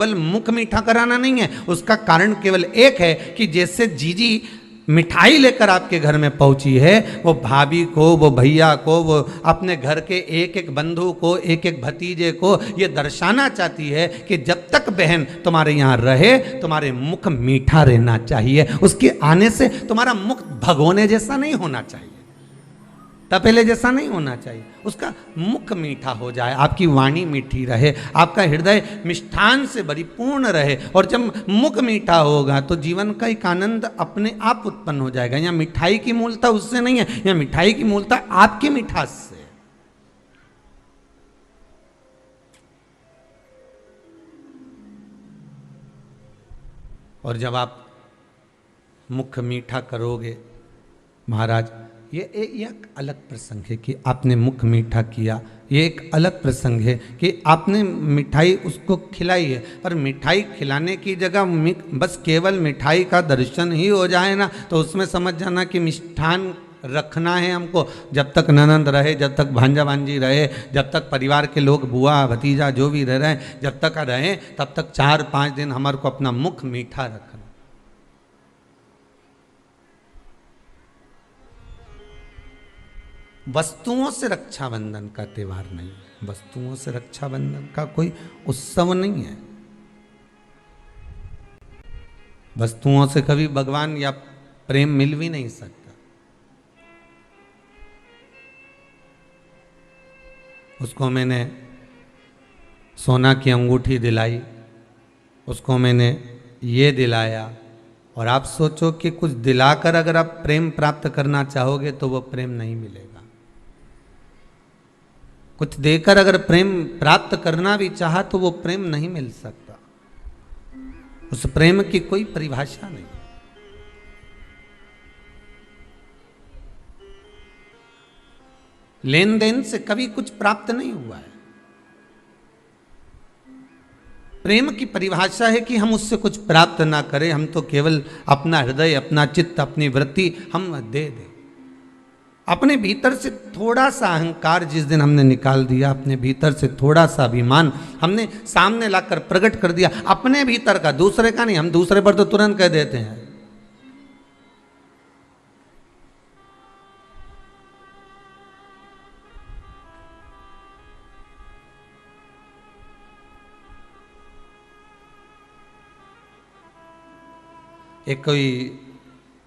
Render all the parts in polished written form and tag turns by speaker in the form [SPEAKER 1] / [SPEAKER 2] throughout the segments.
[SPEAKER 1] केवल मुख मीठा कराना नहीं है, उसका कारण केवल एक है कि जैसे जीजी मिठाई लेकर आपके घर में पहुंची है, वो भाभी को, वो भैया को, वो अपने घर के एक एक बंधु को, एक एक भतीजे को ये दर्शाना चाहती है कि जब तक बहन तुम्हारे यहाँ रहे तुम्हारे मुख मीठा रहना चाहिए, उसके आने से तुम्हारा मुख भगोने जैसा नहीं होना चाहिए, तपेले जैसा नहीं होना चाहिए, उसका मुख मीठा हो जाए, आपकी वाणी मीठी रहे, आपका हृदय मिष्ठान से परिपूर्ण रहे। और जब मुख मीठा होगा तो जीवन का एक आनंद अपने आप उत्पन्न हो जाएगा। यहाँ मिठाई की मूलता उससे नहीं है, यहाँ मिठाई की मूलता आपकी मिठास से। और जब आप मुख मीठा करोगे महाराज, ये एक अलग प्रसंग है कि आपने मुख मीठा किया, ये एक अलग प्रसंग है कि आपने मिठाई उसको खिलाई है, पर मिठाई खिलाने की जगह बस केवल मिठाई का दर्शन ही हो जाए ना, तो उसमें समझ जाना कि मिष्ठान रखना है हमको। जब तक ननंद रहे, जब तक भांजा भांजी रहे, जब तक परिवार के लोग बुआ भतीजा जो भी रह रहे हैं, जब तक रहें तब तक 4-5 दिन हमारे को अपना मुख मीठा रखना। वस्तुओं से रक्षाबंधन का त्यौहार नहीं है, वस्तुओं से रक्षाबंधन का कोई उत्सव नहीं है। वस्तुओं से कभी भगवान या प्रेम मिल भी नहीं सकता। उसको मैंने सोना की अंगूठी दिलाई, उसको मैंने ये दिलाया, और आप सोचो कि कुछ दिलाकर अगर आप प्रेम प्राप्त करना चाहोगे तो वो प्रेम नहीं मिलेगा। कुछ देकर अगर प्रेम प्राप्त करना भी चाहा तो वो प्रेम नहीं मिल सकता। उस प्रेम की कोई परिभाषा नहीं। लेन देन से कभी कुछ प्राप्त नहीं हुआ है। प्रेम की परिभाषा है कि हम उससे कुछ प्राप्त ना करें, हम तो केवल अपना हृदय, अपना चित्त, अपनी वृत्ति हम दे दें। अपने भीतर से थोड़ा सा अहंकार जिस दिन हमने निकाल दिया, अपने भीतर से थोड़ा सा अभिमान हमने सामने लाकर प्रकट कर दिया, अपने भीतर का, दूसरे का नहीं। हम दूसरे पर तो तुरंत कह देते हैं। एक कोई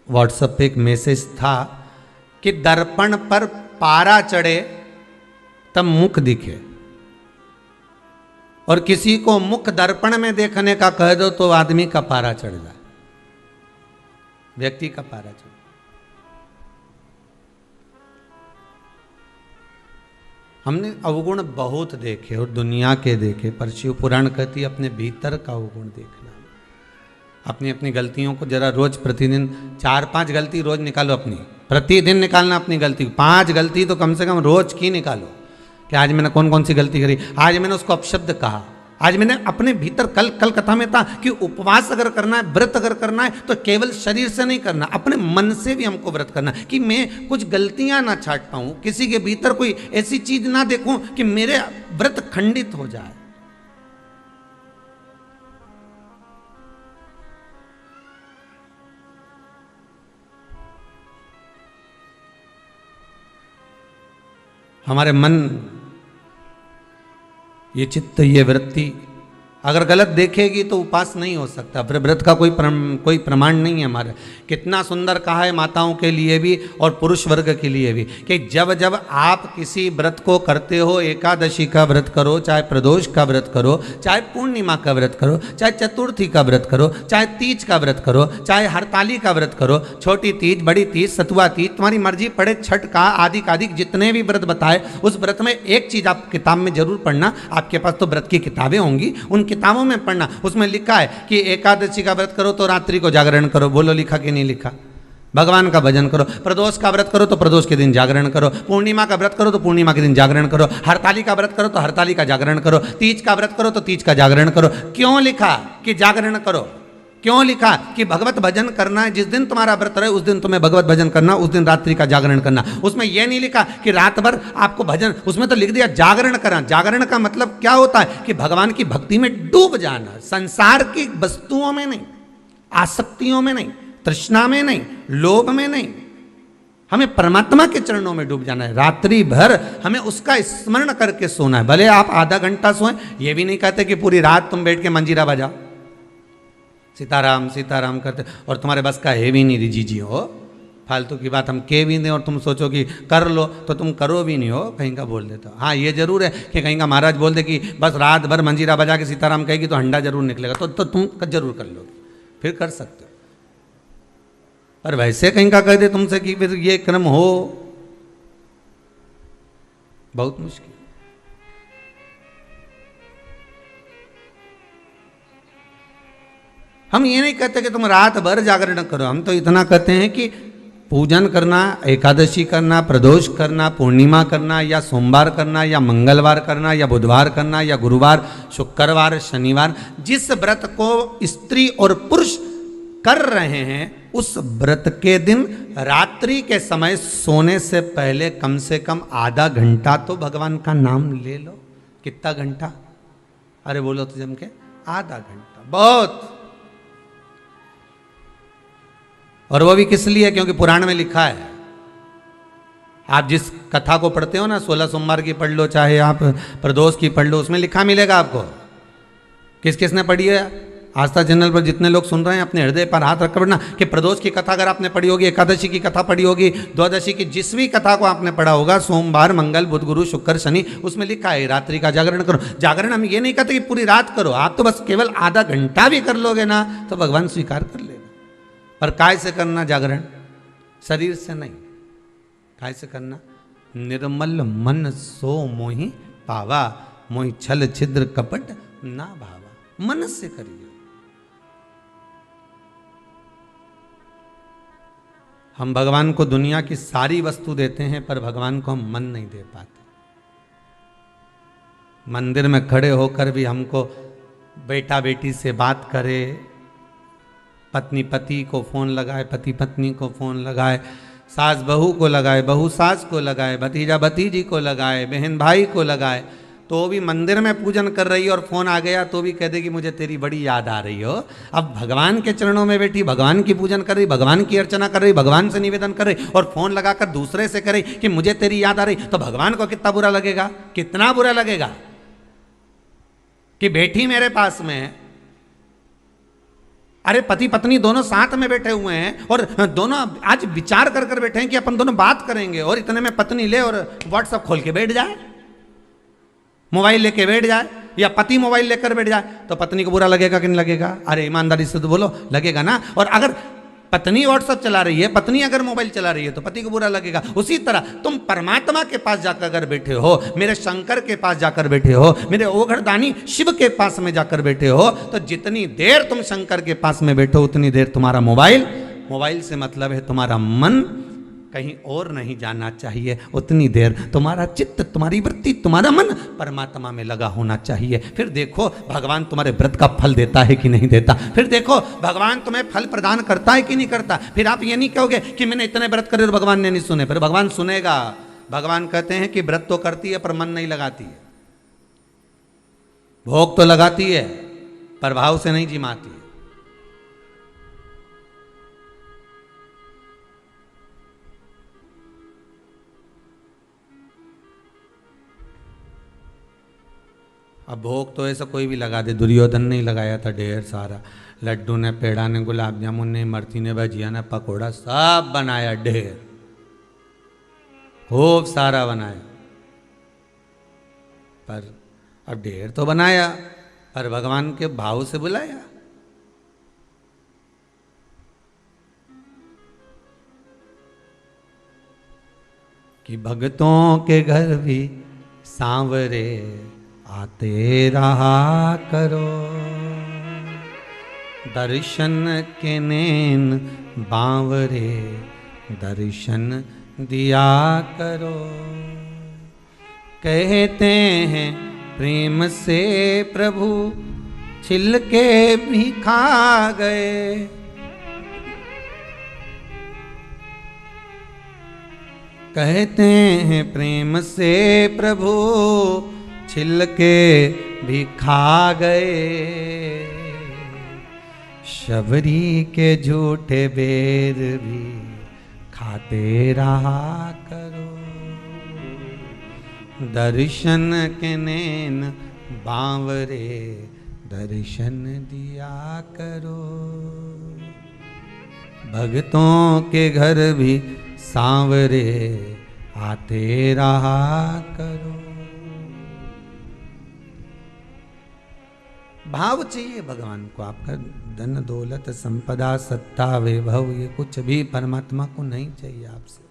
[SPEAKER 1] व्हाट्सएप पे एक मैसेज था कि दर्पण पर पारा चढ़े तब मुख दिखे, और किसी को मुख दर्पण में देखने का कह दो तो आदमी का पारा चढ़ जाए, व्यक्ति का पारा चढ़। हमने अवगुण बहुत देखे और दुनिया के देखे, पर शिव पुराण कहती अपने भीतर का अवगुण देखना। अपनी अपनी गलतियों को जरा रोज प्रतिदिन 4-5 गलती रोज निकालो, अपनी प्रतिदिन निकालना अपनी गलती। 5 गलती तो कम से कम रोज की निकालो कि आज मैंने कौन कौन सी गलती करी, आज मैंने उसको अपशब्द कहा, आज मैंने अपने भीतर कल कथा में था कि उपवास अगर करना है, व्रत अगर करना है तो केवल शरीर से नहीं करना, अपने मन से भी हमको व्रत करना, कि मैं कुछ गलतियां ना छाट पाऊं, किसी के भीतर कोई ऐसी चीज ना देखूं कि मेरे व्रत खंडित हो जाए। हमारे मन, ये चित्त, ये वृत्ति अगर गलत देखेगी तो उपास नहीं हो सकता, फिर व्रत का कोई प्रमाण नहीं है हमारा। कितना सुंदर कहा है माताओं के लिए भी और पुरुष वर्ग के लिए भी कि जब जब आप किसी व्रत को करते हो, एकादशी का व्रत करो, चाहे प्रदोष का व्रत करो, चाहे पूर्णिमा का व्रत करो, चाहे चतुर्थी का व्रत करो, चाहे तीज का व्रत करो, चाहे हरताली का व्रत करो, छोटी तीज, बड़ी तीज, सतुआ तीज, तुम्हारी मर्जी पड़े, छठ का, आदि जितने भी व्रत बताए, उस व्रत में एक चीज आप किताब में जरूर पढ़ना। आपके पास तो व्रत की किताबें होंगी, उन किताबों में पढ़ना, उसमें लिखा है कि एकादशी का व्रत करो तो रात्रि को जागरण करो। बोलो लिखा कि नहीं लिखा? भगवान का भजन करो। प्रदोष का व्रत करो तो प्रदोष के दिन जागरण करो। पूर्णिमा का व्रत करो तो पूर्णिमा के दिन जागरण करो। हरताली का व्रत करो तो हरताली का जागरण करो। तीज का व्रत करो तो तीज का जागरण करो। क्यों लिखा कि जागरण करो? क्यों लिखा कि भगवत भजन करना है, जिस दिन तुम्हारा व्रत रहे उस दिन तुम्हें भगवत भजन करना, उस दिन रात्रि का जागरण करना। उसमें यह नहीं लिखा कि रात भर आपको भजन, उसमें तो लिख दिया जागरण करना। जागरण का मतलब क्या होता है कि भगवान की भक्ति में डूब जाना, संसार की वस्तुओं में नहीं, आसक्तियों में नहीं, तृष्णा में नहीं, लोभ में नहीं, हमें परमात्मा के चरणों में डूब जाना है। रात्रि भर हमें उसका स्मरण करके सोना है। भले आप आधा घंटा सोएं, ये भी नहीं कहते कि पूरी रात तुम बैठ के मंजीरा बजाओ, सीताराम सीताराम करते और तुम्हारे बस का है भी नहीं रिजी जी हो, फालतू की बात हम कह भी दें और तुम सोचो कि कर लो तो तुम करो भी नहीं हो, कहीं का बोल देते हो। हाँ ये जरूर है कि कहीं का महाराज बोल दे कि बस रात भर मंजीरा बजा के सीताराम कहेगी तो हंडा जरूर निकलेगा, तो तुम जरूर कर लोगे, फिर कर सकते हो। पर वैसे कहीं का कह दे तुमसे कि फिर ये क्रम हो, बहुत मुश्किल। हम ये नहीं कहते कि तुम रात भर जागरण करो, हम तो इतना कहते हैं कि पूजन करना, एकादशी करना, प्रदोष करना, पूर्णिमा करना, या सोमवार करना, या मंगलवार करना, या बुधवार करना, या गुरुवार, शुक्रवार, शनिवार, जिस व्रत को स्त्री और पुरुष कर रहे हैं उस व्रत के दिन रात्रि के समय सोने से पहले कम से कम आधा घंटा तो भगवान का नाम ले लो। कितना घंटा? अरे बोलो तो जम के आधा घंटा, बहुत। और वो भी किस लिए? क्योंकि पुराण में लिखा है। आप जिस कथा को पढ़ते हो ना, 16 सोमवार की पढ़ लो, चाहे आप प्रदोष की पढ़ लो, उसमें लिखा मिलेगा आपको। किस किसने पढ़ी है? आस्था चैनल पर जितने लोग सुन रहे हैं अपने हृदय पर हाथ रखकर पढ़ना कि प्रदोष की कथा अगर आपने पढ़ी होगी, एकादशी की कथा पढ़ी होगी, द्वादशी की जिस भी कथा को आपने पढ़ा होगा, सोमवार, मंगल, बुध, गुरु, शुक्र, शनि, उसमें लिखा है रात्रि का जागरण करो। जागरण हम ये नहीं कहते कि पूरी रात करो, आप तो बस केवल आधा घंटा भी कर लोगे ना तो भगवान स्वीकार कर लेगा। पर काय से करना जागरण? शरीर से नहीं। काय से करना? निर्मल मन सो मोहि पावा, मोहि छल छिद्र कपट ना भावा। मन से करिए। हम भगवान को दुनिया की सारी वस्तु देते हैं पर भगवान को हम मन नहीं दे पाते। मंदिर में खड़े होकर भी हमको बेटा बेटी से बात करे, पत्नी पति को फोन लगाए, पति पत्नी को फोन लगाए, सास बहू को लगाए, बहू सास को लगाए, भतीजा भतीजी को लगाए, बहन भाई को लगाए, तो भी मंदिर में पूजन कर रही है और फोन आ गया तो भी कह देगी मुझे तेरी बड़ी याद आ रही हो। अब भगवान के चरणों में बैठी भगवान की पूजन कर रही, भगवान की अर्चना कर रही, भगवान से निवेदन कर रही और फोन लगाकर दूसरे से करे कि मुझे तेरी याद आ रही, तो भगवान को कितना बुरा लगेगा? कितना बुरा लगेगा कि बेटी मेरे पास में है। अरे पति पत्नी दोनों साथ में बैठे हुए हैं और दोनों आज विचार कर कर बैठे हैं कि अपन दोनों बात करेंगे, और इतने में पत्नी ले और व्हाट्सएप खोल के बैठ जाए, मोबाइल लेके बैठ जाए, या पति मोबाइल लेकर बैठ जाए, तो पत्नी को बुरा लगेगा कि नहीं लगेगा? अरे ईमानदारी से तो बोलो, लगेगा ना। और अगर पत्नी व्हाट्सएप चला रही है, पत्नी अगर मोबाइल चला रही है तो पति को बुरा लगेगा। उसी तरह तुम परमात्मा के पास जाकर अगर बैठे हो, मेरे शंकर के पास जाकर बैठे हो, मेरे ओघड़दानी शिव के पास में जाकर बैठे हो, तो जितनी देर तुम शंकर के पास में बैठो उतनी देर तुम्हारा मोबाइल से मतलब है तुम्हारा मन कहीं और नहीं जाना चाहिए, उतनी देर तुम्हारा चित्त, तुम्हारी वृत्ति, तुम्हारा मन परमात्मा में लगा होना चाहिए। फिर देखो भगवान तुम्हारे व्रत का फल देता है कि नहीं देता, फिर देखो भगवान तुम्हें फल प्रदान करता है कि नहीं करता। फिर आप ये नहीं कहोगे कि मैंने इतने व्रत करे और भगवान ने नहीं सुने, फिर भगवान सुनेगा। भगवान कहते हैं कि व्रत तो करती है पर मन नहीं लगाती है, भोग तो लगाती है पर भाव से नहीं जिमाती है। अब भोग तो ऐसा कोई भी लगा दे, दुर्योधन ने लगाया था ढेर सारा, लड्डू ने, पेड़ा ने, गुलाब जामुन ने, इमरती ने, भजिया ने, पकौड़ा, सब बनाया ढेर, खूब सारा बनाया। पर अब ढेर तो बनाया पर भगवान के भाव से बुलाया। कि भक्तों के घर भी सांवरे आते रहा करो, दर्शन के नैन बांवरे दर्शन दिया करो। कहते हैं प्रेम से प्रभु छिलके भी खा गए। कहते हैं प्रेम से प्रभु छिलके भी खा गए, शबरी के झूठे बेर भी खाते रहा करो, दर्शन के नैन बांवरे दर्शन दिया करो, भक्तों के घर भी सांवरे आते रहा करो। भाव चाहिए भगवान को। आपका धन दौलत संपदा सत्ता वैभव ये कुछ भी परमात्मा को नहीं चाहिए। आपसे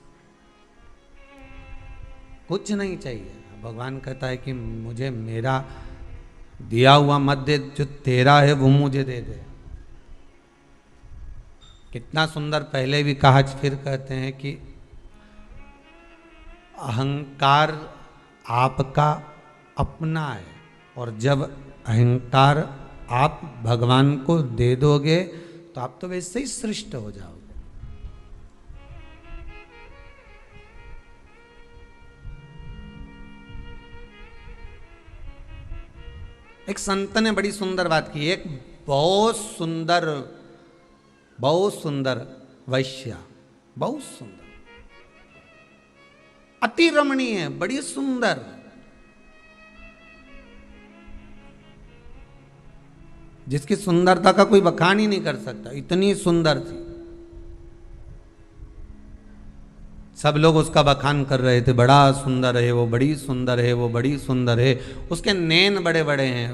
[SPEAKER 1] कुछ नहीं चाहिए। भगवान कहता है कि मुझे मेरा दिया हुआ मत दे, जो तेरा है वो मुझे दे दे। कितना सुंदर पहले भी कहा, फिर कहते हैं कि अहंकार आपका अपना है, और जब अहंकार आप भगवान को दे दोगे तो आप तो वैसे ही सृष्ट हो जाओगे। एक संत ने बड़ी सुंदर बात की। एक बहुत सुंदर वैश्या, बहुत सुंदर, अति रमणीय, बड़ी सुंदर, जिसकी सुंदरता का कोई बखान ही नहीं कर सकता, इतनी सुंदर थी। सब लोग उसका बखान कर रहे थे, बड़ा सुंदर है वो, बड़ी सुंदर है वो, बड़ी सुंदर है। उसके नैन बड़े बड़े हैं,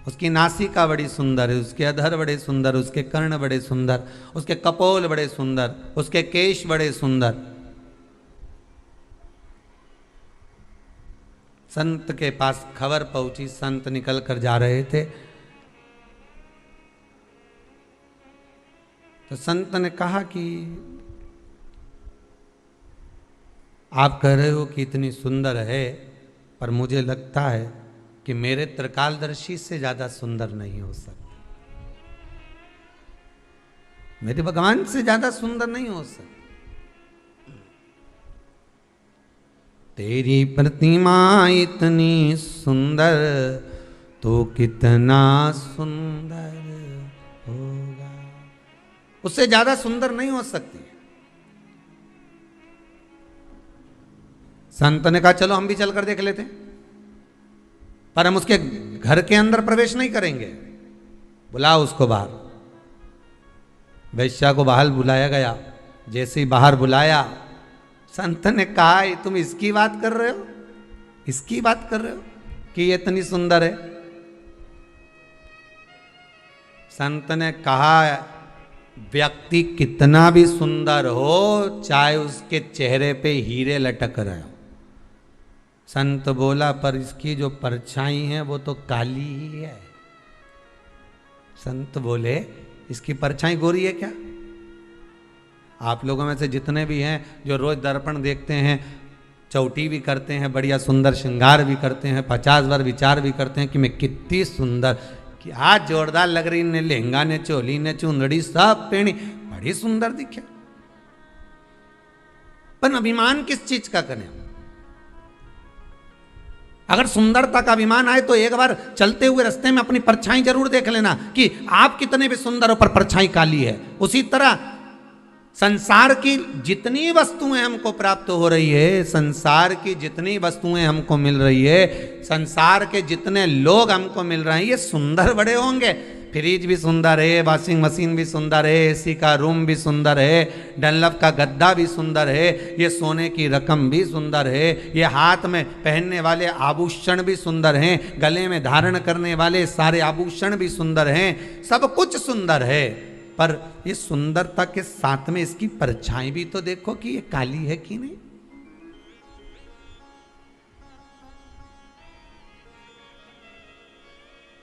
[SPEAKER 1] उसकी नासिका बड़ी सुंदर है, उसके अधर बड़े सुंदर, उसके कर्ण बड़े सुंदर, उसके कपोल बड़े सुंदर, उसके केश बड़े सुंदर। संत के पास खबर पहुंची, संत निकल कर जा रहे थे, तो संत ने कहा कि आप कह रहे हो कि इतनी सुंदर है, पर मुझे लगता है कि मेरे त्रिकालदर्शी से ज्यादा सुंदर नहीं हो सकता, मेरे भगवान से ज्यादा सुंदर नहीं हो सकता। तेरी प्रतिमा इतनी सुंदर तो कितना सुंदर होगा, उससे ज्यादा सुंदर नहीं हो सकती। संत ने कहा चलो हम भी चलकर देख लेते हैं, पर हम उसके घर के अंदर प्रवेश नहीं करेंगे, बुलाओ उसको बाहर। वैश्या को बाहर बुलाया गया। जैसे ही बाहर बुलाया, संत ने कहा तुम इसकी बात कर रहे हो, इसकी बात कर रहे हो कि ये इतनी सुंदर है। संत ने कहा व्यक्ति कितना भी सुंदर हो, चाहे उसके चेहरे पे हीरे लटक रहे हो। संत बोला पर इसकी जो परछाई है वो तो काली ही है। संत बोले इसकी परछाई गोरी है क्या? आप लोगों में से जितने भी हैं जो रोज दर्पण देखते हैं, चौटी भी करते हैं, बढ़िया सुंदर श्रृंगार भी करते हैं, 50 बार विचार भी करते हैं कि मैं कितनी सुंदर, कि आज जोरदार लग रही, ने लहंगा ने चोली ने चुंदड़ी सब पहनी, बड़ी सुंदर दिखे। पर अभिमान किस चीज का करें? अगर सुंदरता का अभिमान आए तो एक बार चलते हुए रास्ते में अपनी परछाई जरूर देख लेना कि आप कितने भी सुंदर हो पर परछाई काली है। उसी तरह संसार की जितनी वस्तुएं हमको प्राप्त हो रही है, संसार की जितनी वस्तुएं हमको मिल रही है, संसार के जितने लोग हमको मिल रहे हैं, ये सुंदर बड़े होंगे। फ्रिज भी सुंदर है, वॉशिंग मशीन भी सुंदर है, एसी का रूम भी सुंदर है, डनलप का गद्दा भी सुंदर है, ये सोने की रकम भी सुंदर है, ये हाथ में पहनने वाले आभूषण भी सुंदर हैं, गले में धारण करने वाले सारे आभूषण भी सुंदर हैं, सब कुछ सुंदर है। पर ये सुंदरता के साथ में इसकी परछाई भी तो देखो कि ये काली है कि नहीं।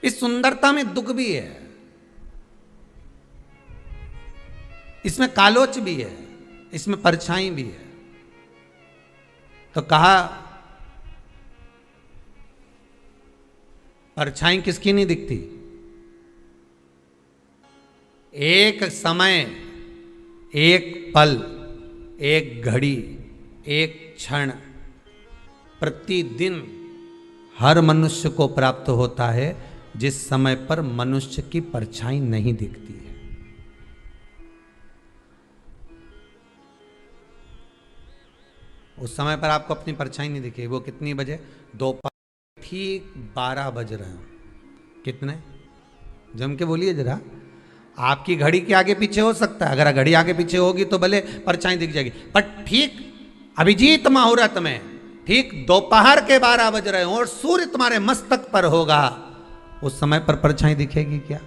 [SPEAKER 1] इस सुंदरता में दुख भी है, इसमें कालोच भी है, इसमें परछाई भी है। तो कहा परछाई किसकी नहीं दिखती? एक समय, एक पल, एक घड़ी, एक क्षण प्रतिदिन हर मनुष्य को प्राप्त होता है जिस समय पर मनुष्य की परछाई नहीं दिखती है। उस समय पर आपको अपनी परछाई नहीं दिखेगी। वो कितनी बजे? दोपहर ठीक 12 बज रहे हो। कितने? जम के बोलिए जरा। आपकी घड़ी के आगे पीछे हो सकता है, अगर घड़ी आगे पीछे होगी तो भले परछाई दिख जाएगी, पर ठीक अभिजीत मुहूर्त में ठीक दोपहर के 12 बज रहे हो और सूर्य तुम्हारे मस्तक पर होगा, उस समय पर परछाई दिखेगी क्या?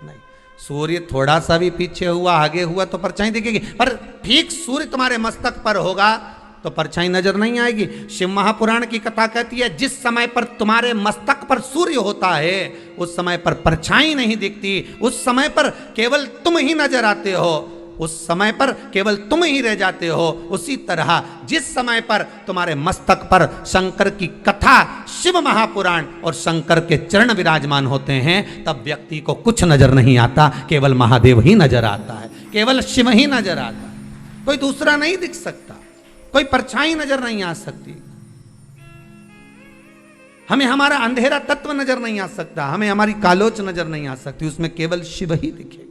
[SPEAKER 1] नहीं। सूर्य थोड़ा सा भी पीछे हुआ, आगे हुआ तो परछाई दिखेगी, पर ठीक सूर्य तुम्हारे मस्तक पर होगा तो परछाई नजर नहीं आएगी। शिव महापुराण की कथा कहती है जिस समय पर तुम्हारे मस्तक पर सूर्य होता है उस समय पर परछाई नहीं दिखती, उस समय पर केवल तुम ही नजर आते हो, उस समय पर केवल तुम ही रह जाते हो। उसी तरह जिस समय पर तुम्हारे मस्तक पर शंकर की कथा, शिव महापुराण और शंकर के चरण विराजमान होते हैं, तब व्यक्ति को कुछ नजर नहीं आता, केवल महादेव ही नजर आता है, केवल शिव ही नजर आता है, कोई दूसरा नहीं दिख सकता, कोई परछाई नजर नहीं आ सकती। हमें हमारा अंधेरा तत्व नजर नहीं आ सकता, हमें हमारी कालोच नजर नहीं आ सकती, उसमें केवल शिव ही दिखेगा।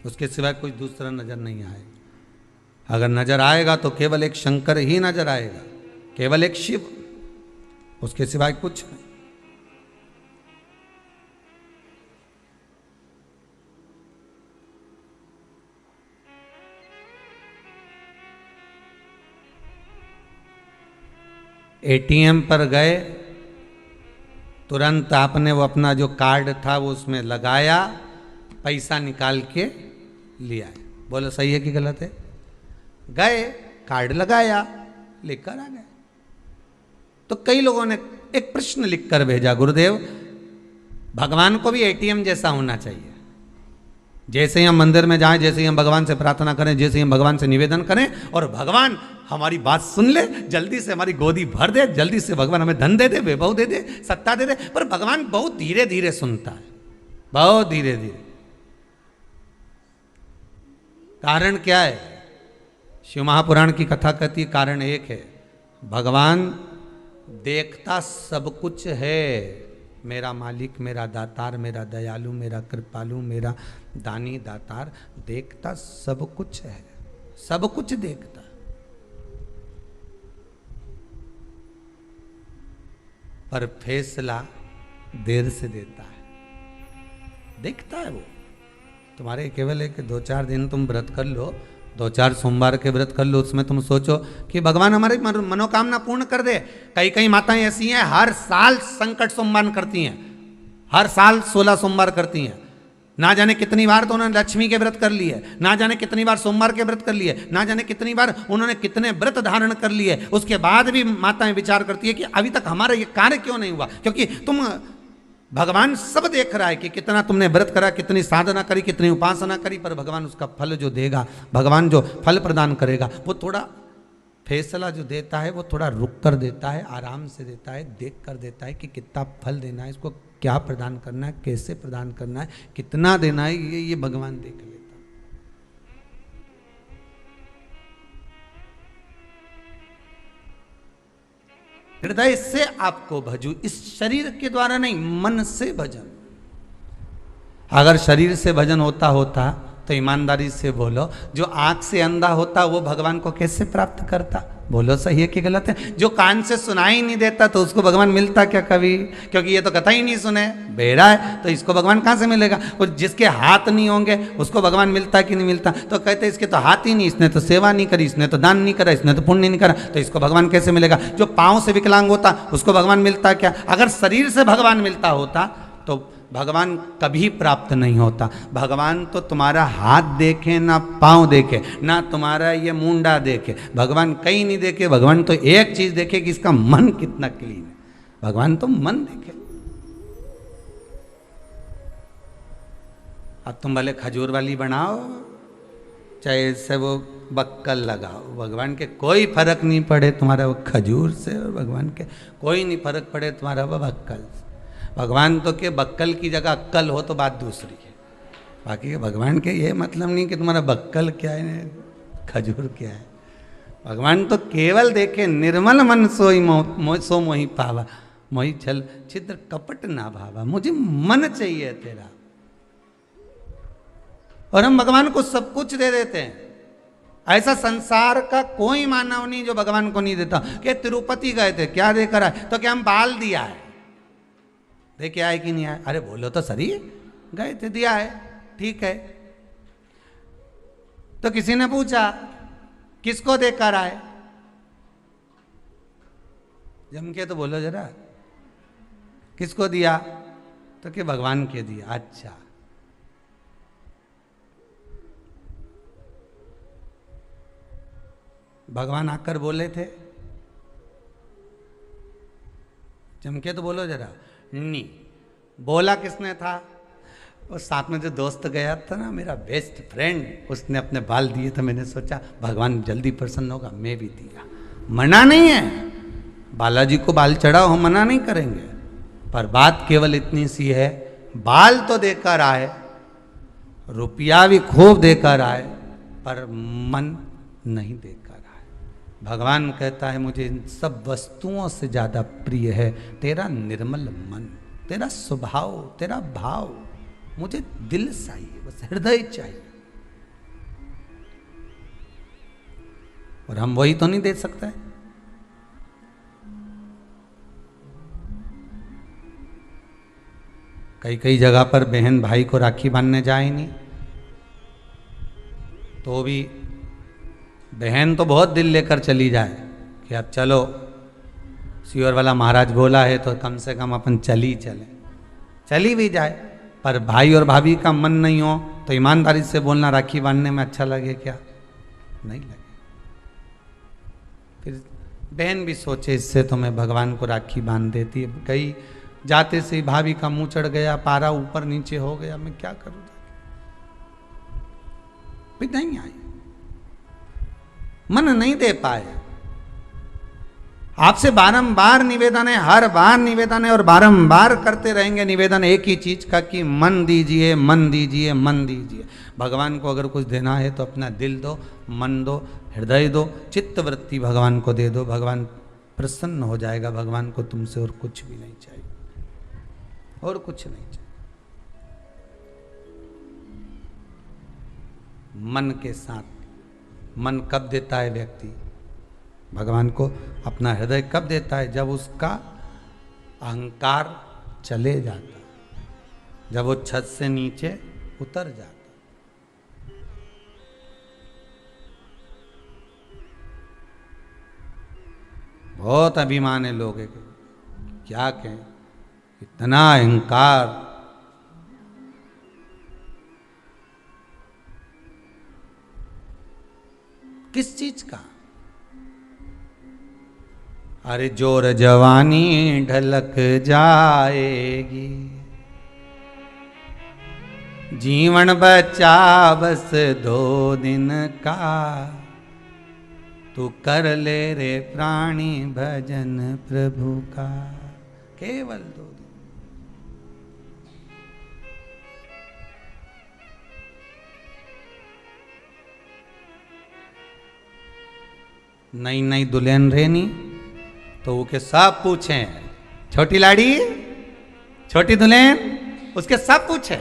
[SPEAKER 1] उसके सिवाय कोई दूसरा नजर नहीं आएगा। अगर नजर आएगा तो केवल एक शंकर ही नजर आएगा, केवल एक शिव, उसके सिवाय कुछ नहीं। एटीएम पर गए, तुरंत आपने वो अपना जो कार्ड था वो उसमें लगाया, पैसा निकाल के लिया है। बोलो सही है कि गलत है? गए, कार्ड लगाया, लेकर आ गए। तो कई लोगों ने एक प्रश्न लिखकर भेजा, गुरुदेव भगवान को भी एटीएम जैसा होना चाहिए। जैसे ही हम मंदिर में जाएं, जैसे ही हम भगवान से प्रार्थना करें, जैसे ही हम भगवान से निवेदन करें और भगवान हमारी बात सुन ले, जल्दी से हमारी गोदी भर दे, जल्दी से भगवान हमें धन दे दे, वैभव दे दे, सत्ता दे दे। पर भगवान बहुत धीरे धीरे सुनता है, बहुत धीरे धीरे। कारण क्या है? शिव महापुराण की कथा कहती है कारण एक है, भगवान देखता सब कुछ है। मेरा मालिक, मेरा दातार, मेरा दयालु, मेरा कृपालु, मेरा दानी दातार देखता सब कुछ है, सब कुछ देखता। पर फैसला देर से देता है। देखता है वो तुम्हारे, केवल एक 2-4 दिन तुम व्रत कर लो, 2-4 सोमवार के व्रत कर लो, उसमें तुम सोचो कि भगवान हमारी मनोकामना पूर्ण कर दे। कई कई माताएं ऐसी हैं हर साल संकट सोमवार करती हैं, हर साल 16 सोमवार करती हैं। ना जाने कितनी बार तो उन्होंने लक्ष्मी के व्रत कर लिए, ना जाने कितनी बार सोमवार के व्रत कर लिए, ना जाने कितनी बार उन्होंने कितने व्रत धारण कर लिए। उसके बाद भी माताएं विचार करती है कि अभी तक हमारा ये कार्य क्यों नहीं हुआ। क्योंकि तुम, भगवान सब देख रहा है कि कितना तुमने व्रत करा, कितनी साधना करी, कितनी उपासना करी, पर भगवान उसका फल जो देगा, भगवान जो फल प्रदान करेगा, वो थोड़ा फैसला जो देता है वो थोड़ा रुक कर देता है, आराम से देता है, देख कर देता है कि कितना फल देना है, इसको क्या प्रदान करना है, कैसे प्रदान करना है, कितना देना है, ये भगवान देख लेता है। हृदय से आपको भजू, इस शरीर के द्वारा नहीं, मन से भजन। अगर शरीर से भजन होता तो ईमानदारी से बोलो, जो आंख से अंधा होता वो भगवान को कैसे प्राप्त करता? बोलो सही है कि गलत है? जो कान से सुनाई नहीं देता तो उसको भगवान मिलता क्या कभी? क्योंकि ये तो कथा ही नहीं सुने, बेड़ा है, तो इसको भगवान कहाँ से मिलेगा? और जिसके हाथ नहीं होंगे उसको भगवान मिलता कि नहीं मिलता? तो कहते इसके तो हाथ ही नहीं, इसने तो सेवा नहीं करी, इसने तो दान नहीं करा, इसने तो पुण्य नहीं करा, तो इसको भगवान कैसे मिलेगा? जो पाँव से विकलांग होता उसको भगवान मिलता क्या? अगर शरीर से भगवान मिलता होता तो भगवान कभी प्राप्त नहीं होता। भगवान तो तुम्हारा हाथ देखे ना पाँव देखे, ना तुम्हारा ये मुंडा देखे, भगवान कहीं नहीं देखे। भगवान तो एक चीज देखे कि इसका मन कितना क्लीन है, भगवान तो मन देखे। अब तुम भले खजूर वाली बनाओ, चाहे इससे वो बक्कल लगाओ, भगवान के कोई फर्क नहीं पड़े तुम्हारा वो खजूर से, और भगवान के कोई नहीं फर्क पड़े तुम्हारा वो बक्कल से। भगवान तो के बक्कल की जगह अक्कल हो तो बात दूसरी है, बाकी भगवान के ये मतलब नहीं कि तुम्हारा बक्कल क्या है खजूर क्या है। भगवान तो केवल देखे निर्मल मन सोई सो मोहि पावा, मोहि छल छिद्र कपट ना भावा, मुझे मन चाहिए तेरा। और हम भगवान को सब कुछ दे देते हैं। ऐसा संसार का कोई मानव नहीं जो भगवान को नहीं देता। कि तिरुपति गए थे, क्या देकर आए? तो क्या हम बाल दिया है, देखे आए कि नहीं आए? अरे बोलो तो सही, गए थे दिया है, ठीक है। तो किसी ने पूछा किसको देकर आए, जम के तो बोलो जरा, किसको दिया? तो कि भगवान के दिया। अच्छा, भगवान आकर बोले थे? चमके तो बोलो जरा। नहीं बोला किसने था? और साथ में जो दोस्त गया था ना, मेरा बेस्ट फ्रेंड, उसने अपने बाल दिए थे। मैंने सोचा भगवान जल्दी प्रसन्न होगा, मैं भी दिया। मना नहीं है, बालाजी को बाल चढ़ाओ, हम मना नहीं करेंगे, पर बात केवल इतनी सी है, बाल तो देकर आए, रुपया भी खूब देकर आए, पर मन नहीं देकर। भगवान कहता है मुझे इन सब वस्तुओं से ज्यादा प्रिय है तेरा निर्मल मन, तेरा स्वभाव, तेरा भाव। मुझे दिल चाहिए, बस हृदय चाहिए, और हम वही तो नहीं दे सकते। कई कई जगह पर बहन भाई को राखी बांधने जाए नहीं, तो भी बहन तो बहुत दिल लेकर चली जाए कि अब चलो, सियोर वाला महाराज बोला है तो कम से कम अपन चली चली भी जाए, पर भाई और भाभी का मन नहीं हो तो ईमानदारी से बोलना, राखी बांधने में अच्छा लगे क्या? नहीं लगे। फिर बहन भी सोचे इससे तो मैं भगवान को राखी बांध देती है। कई जाते से भाभी का मुंह चढ़ गया, पारा ऊपर नीचे हो गया, मैं क्या करूँ? फिर नहीं आई, मन नहीं दे पाए। आपसे बारंबार निवेदन है, हर बार निवेदन है, और बारंबार करते रहेंगे निवेदन एक ही चीज का कि मन दीजिए, मन दीजिए, मन दीजिए। भगवान को अगर कुछ देना है तो अपना दिल दो, मन दो, हृदय दो, चित्त वृत्ति भगवान को दे दो, भगवान प्रसन्न हो जाएगा। भगवान को तुमसे और कुछ भी नहीं चाहिए, और कुछ नहीं चाहिए। मन के साथ, मन कब देता है व्यक्ति भगवान को? अपना हृदय कब देता है? जब उसका अहंकार चले जाता, जब वो छत से नीचे उतर जाता। बहुत अभिमान है लोगों के, क्या कहें, इतना अहंकार। किस चीज का? अरे जोर जवानी ढलक जाएगी, जीवन बचा बस 2 दिन का, तू कर ले रे प्राणी भजन प्रभु का। केवल 2 दिन। नई नई दुल्हन रहनी तो वो के सब पूछे, छोटी लाड़ी, छोटी दुल्हन, उसके सब पूछे।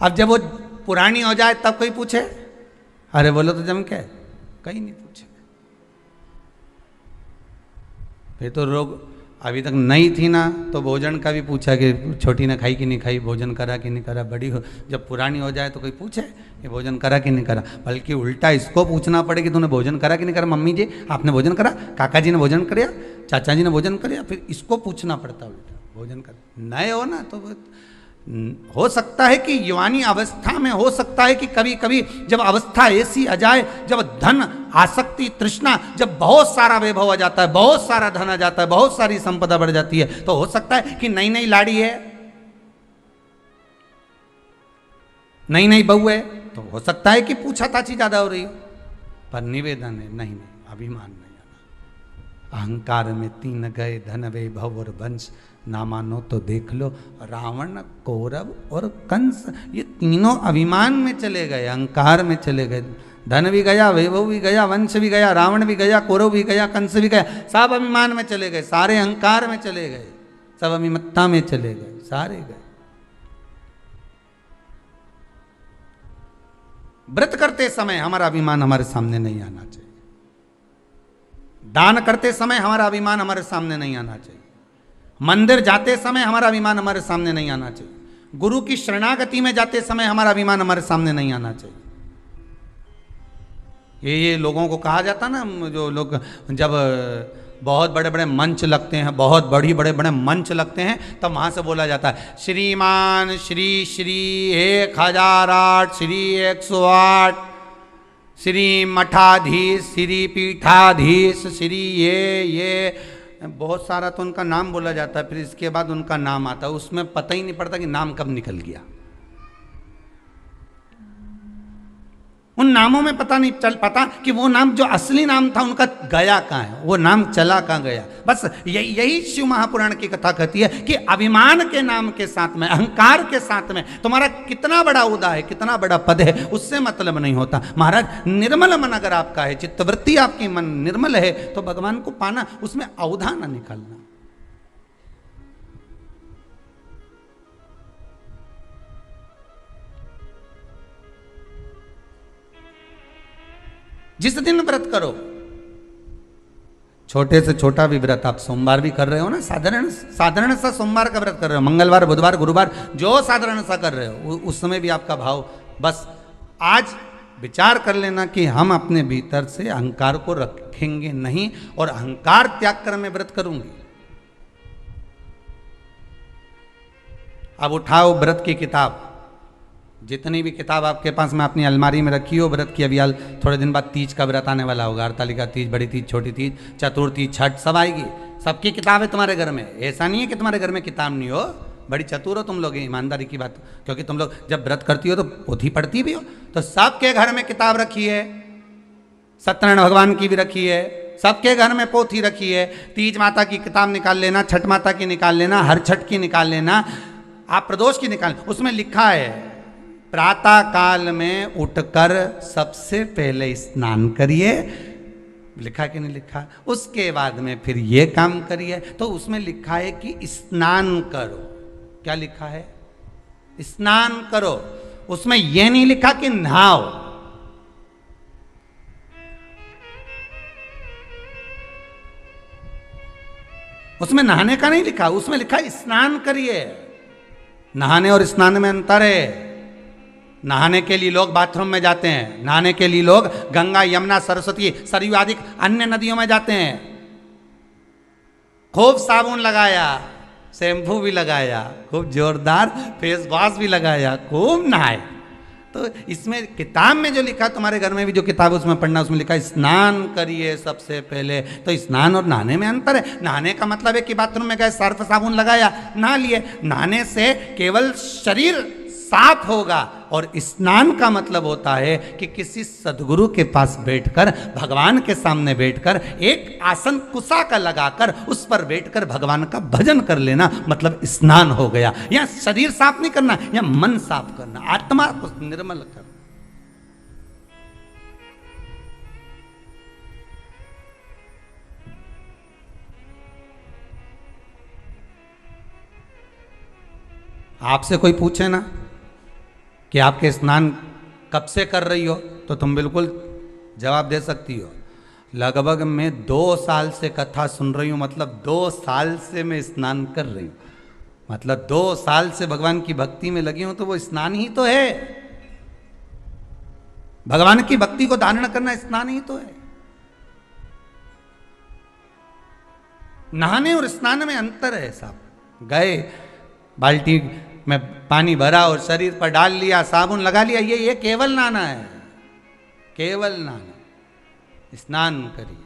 [SPEAKER 1] अब जब वो पुरानी हो जाए तब कोई पूछे? अरे बोलो तो जम के, कहीं नहीं पूछे। फिर तो लोग, अभी तक नई थी ना तो भोजन का भी पूछा कि छोटी ने खाई कि नहीं खाई, भोजन करा कि नहीं करा। बड़ी हो, जब पुरानी हो जाए तो कोई पूछे कि भोजन करा कि नहीं करा, बल्कि उल्टा इसको पूछना पड़े कि तूने भोजन करा कि नहीं करा। मम्मी जी आपने भोजन करा, काका जी ने भोजन कराया, चाचा जी ने भोजन कराया, फिर इसको पूछना पड़ता उल्टा भोजन कर। नए हो ना तो हो सकता है कि युवानी अवस्था में हो सकता है कि कभी कभी जब अवस्था ऐसी आ जाए, जब धन आसक्ति तृष्णा, जब बहुत सारा वैभव आ जाता है, बहुत सारा धन आ जाता है, बहुत सारी संपदा बढ़ जाती है, तो हो सकता है कि नई नई लाड़ी है, नई नई बहू है, तो हो सकता है कि पूछा ताछी ज्यादा हो रही हो। पर निवेदन है, नहीं नहीं, अभिमान नहीं आना। अहंकार में 3 गए, धन वैभव और वंश, ना मानो तो देख लो रावण, कौरव और कंस, ये तीनों अभिमान में चले गए, अहंकार में चले गए। धन भी गया, वैभव भी गया, वंश भी गया, रावण भी गया, कौरव भी गया, कंस भी गया, सब अभिमान में चले गए, सारे अहंकार में चले गए, सब अभिमत्ता में चले गए, सारे गए। व्रत करते समय हमारा अभिमान हमारे सामने नहीं आना चाहिए, दान करते समय हमारा अभिमान हमारे सामने नहीं आना चाहिए, मंदिर जाते समय हमारा अभिमान हमारे सामने नहीं आना चाहिए, गुरु की शरणागति में जाते समय हमारा अभिमान हमारे सामने नहीं आना चाहिए। ये लोगों को कहा जाता ना, जो लोग जब बहुत बड़े बड़े मंच लगते हैं, बहुत बड़े बड़े मंच लगते हैं, तब वहाँ से बोला जाता है श्रीमान श्री श्री 1008 श्री 108 श्री मठाधीश श्री पीठाधीश श्री ये बहुत सारा तो उनका नाम बोला जाता है, फिर इसके बाद उनका नाम आता है, उसमें पता ही नहीं पड़ता कि नाम कब निकल गया। उन नामों में पता नहीं चल पाता कि वो नाम जो असली नाम था उनका गया कहाँ है, वो नाम चला कहाँ गया। बस यही शिव महापुराण की कथा कहती है कि अभिमान के नाम के साथ में, अहंकार के साथ में तुम्हारा कितना बड़ा उदा है, कितना बड़ा पद है, उससे मतलब नहीं होता। महाराज निर्मल मन अगर आपका है, चित्तवृत्ति आपकी मन निर्मल है, तो भगवान को पाना, उसमें औधा ना निकालना। जिस दिन व्रत करो, छोटे से छोटा भी व्रत, आप सोमवार भी कर रहे हो ना, साधारण सा सोमवार का व्रत कर रहे हो, मंगलवार बुधवार गुरुवार जो साधारण सा कर रहे हो, उस समय भी आपका भाव, बस आज विचार कर लेना कि हम अपने भीतर से अहंकार को रखेंगे नहीं, और अहंकार त्याग कर मैं व्रत करूंगी। अब उठाओ व्रत की किताब, जितनी भी किताब आपके पास में अपनी अलमारी में रखी हो व्रत की, अभी थोड़े दिन बाद तीज का व्रत आने वाला होगा, हरतालिका तीज, बड़ी तीज, छोटी तीज, चतुर्थी, छठ, सब आएगी, सबकी किताब है तुम्हारे घर में। ऐसा नहीं है कि तुम्हारे घर में किताब नहीं हो, बड़ी चतुर हो तुम लोग, ईमानदारी की बात, क्योंकि तुम लोग जब व्रत करती हो तो पोथी पढ़ती भी हो, तो सबके घर में किताब रखी है, सत्यनारायण भगवान की भी रखी है, सबके घर में पोथी रखी है। तीज माता की किताब निकाल लेना, छठ माता की निकाल लेना, हर छठ की निकाल लेना, आप प्रदोष की निकाल, उसमें लिखा है प्रातः काल में उठकर सबसे पहले स्नान करिए, लिखा कि नहीं लिखा, उसके बाद में फिर ये काम करिए। तो उसमें लिखा है कि स्नान करो, क्या लिखा है, स्नान करो, उसमें यह नहीं लिखा कि नहाओ। उसमें नहाने का नहीं लिखा, उसमें लिखा स्नान करिए। नहाने और स्नान में अंतर है। नहाने के लिए लोग बाथरूम में जाते हैं, नहाने के लिए लोग गंगा यमुना सरस्वती सरयू आदि अन्य नदियों में जाते हैं, खूब साबुन लगाया, शैम्पू भी लगाया, खूब जोरदार फेस वॉश भी लगाया, खूब नहाए। तो इसमें किताब में जो लिखा, तुम्हारे घर में भी जो किताब उसमें पढ़ना, उसमें लिखा स्नान करिए सबसे पहले। तो स्नान और नहाने में अंतर है। नहाने का मतलब है कि बाथरूम में गए, सर्फ साबुन लगाया, नहा लिए। नहाने से केवल शरीर साफ होगा, और स्नान का मतलब होता है कि किसी सदगुरु के पास बैठकर, भगवान के सामने बैठकर, एक आसन कुशा का लगाकर उस पर बैठकर भगवान का भजन कर लेना, मतलब स्नान हो गया। या शरीर साफ नहीं करना, या मन साफ करना, आत्मा को निर्मल करना। आपसे कोई पूछे ना कि आपके स्नान कब से कर रही हो, तो तुम बिल्कुल जवाब दे सकती हो, लगभग मैं 2 साल से कथा सुन रही हूँ, मतलब 2 साल से मैं स्नान कर रही हूँ, मतलब 2 साल से भगवान की भक्ति में लगी हूँ, तो वो स्नान ही तो है। भगवान की भक्ति को धारण करना स्नान ही तो है। नहाने और स्नान में अंतर है साहब। गए, बाल्टी में पानी भरा और शरीर पर डाल लिया, साबुन लगा लिया, ये केवल नहाना है, केवल नहाना। स्नान करिए।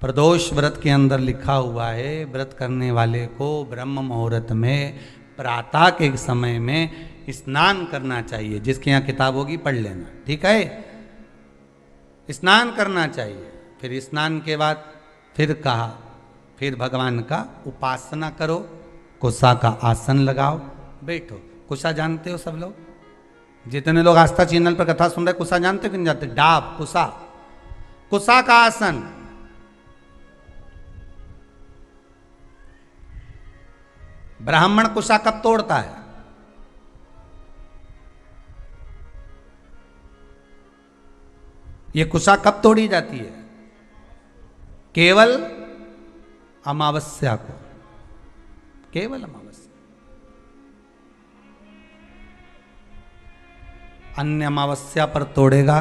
[SPEAKER 1] प्रदोष व्रत के अंदर लिखा हुआ है, व्रत करने वाले को ब्रह्म मुहूर्त में प्रातः के समय में स्नान करना चाहिए। जिसके यहाँ किताब होगी पढ़ लेना, ठीक है। स्नान करना चाहिए। फिर स्नान के बाद फिर कहा, फिर भगवान का उपासना करो, कुशा का आसन लगाओ, बैठो। कुशा जानते हो सब लोग? जितने लोग आस्था चैनल पर कथा सुन रहे, कुशा जानते हो कि नहीं जानते? डाब, कुशा, कुशा का आसन। ब्राह्मण कुशा कब तोड़ता है? ये कुशा कब तोड़ी जाती है? केवल अमावस्या को, केवल अमावस्या। अन्य अमावस्या पर तोड़ेगा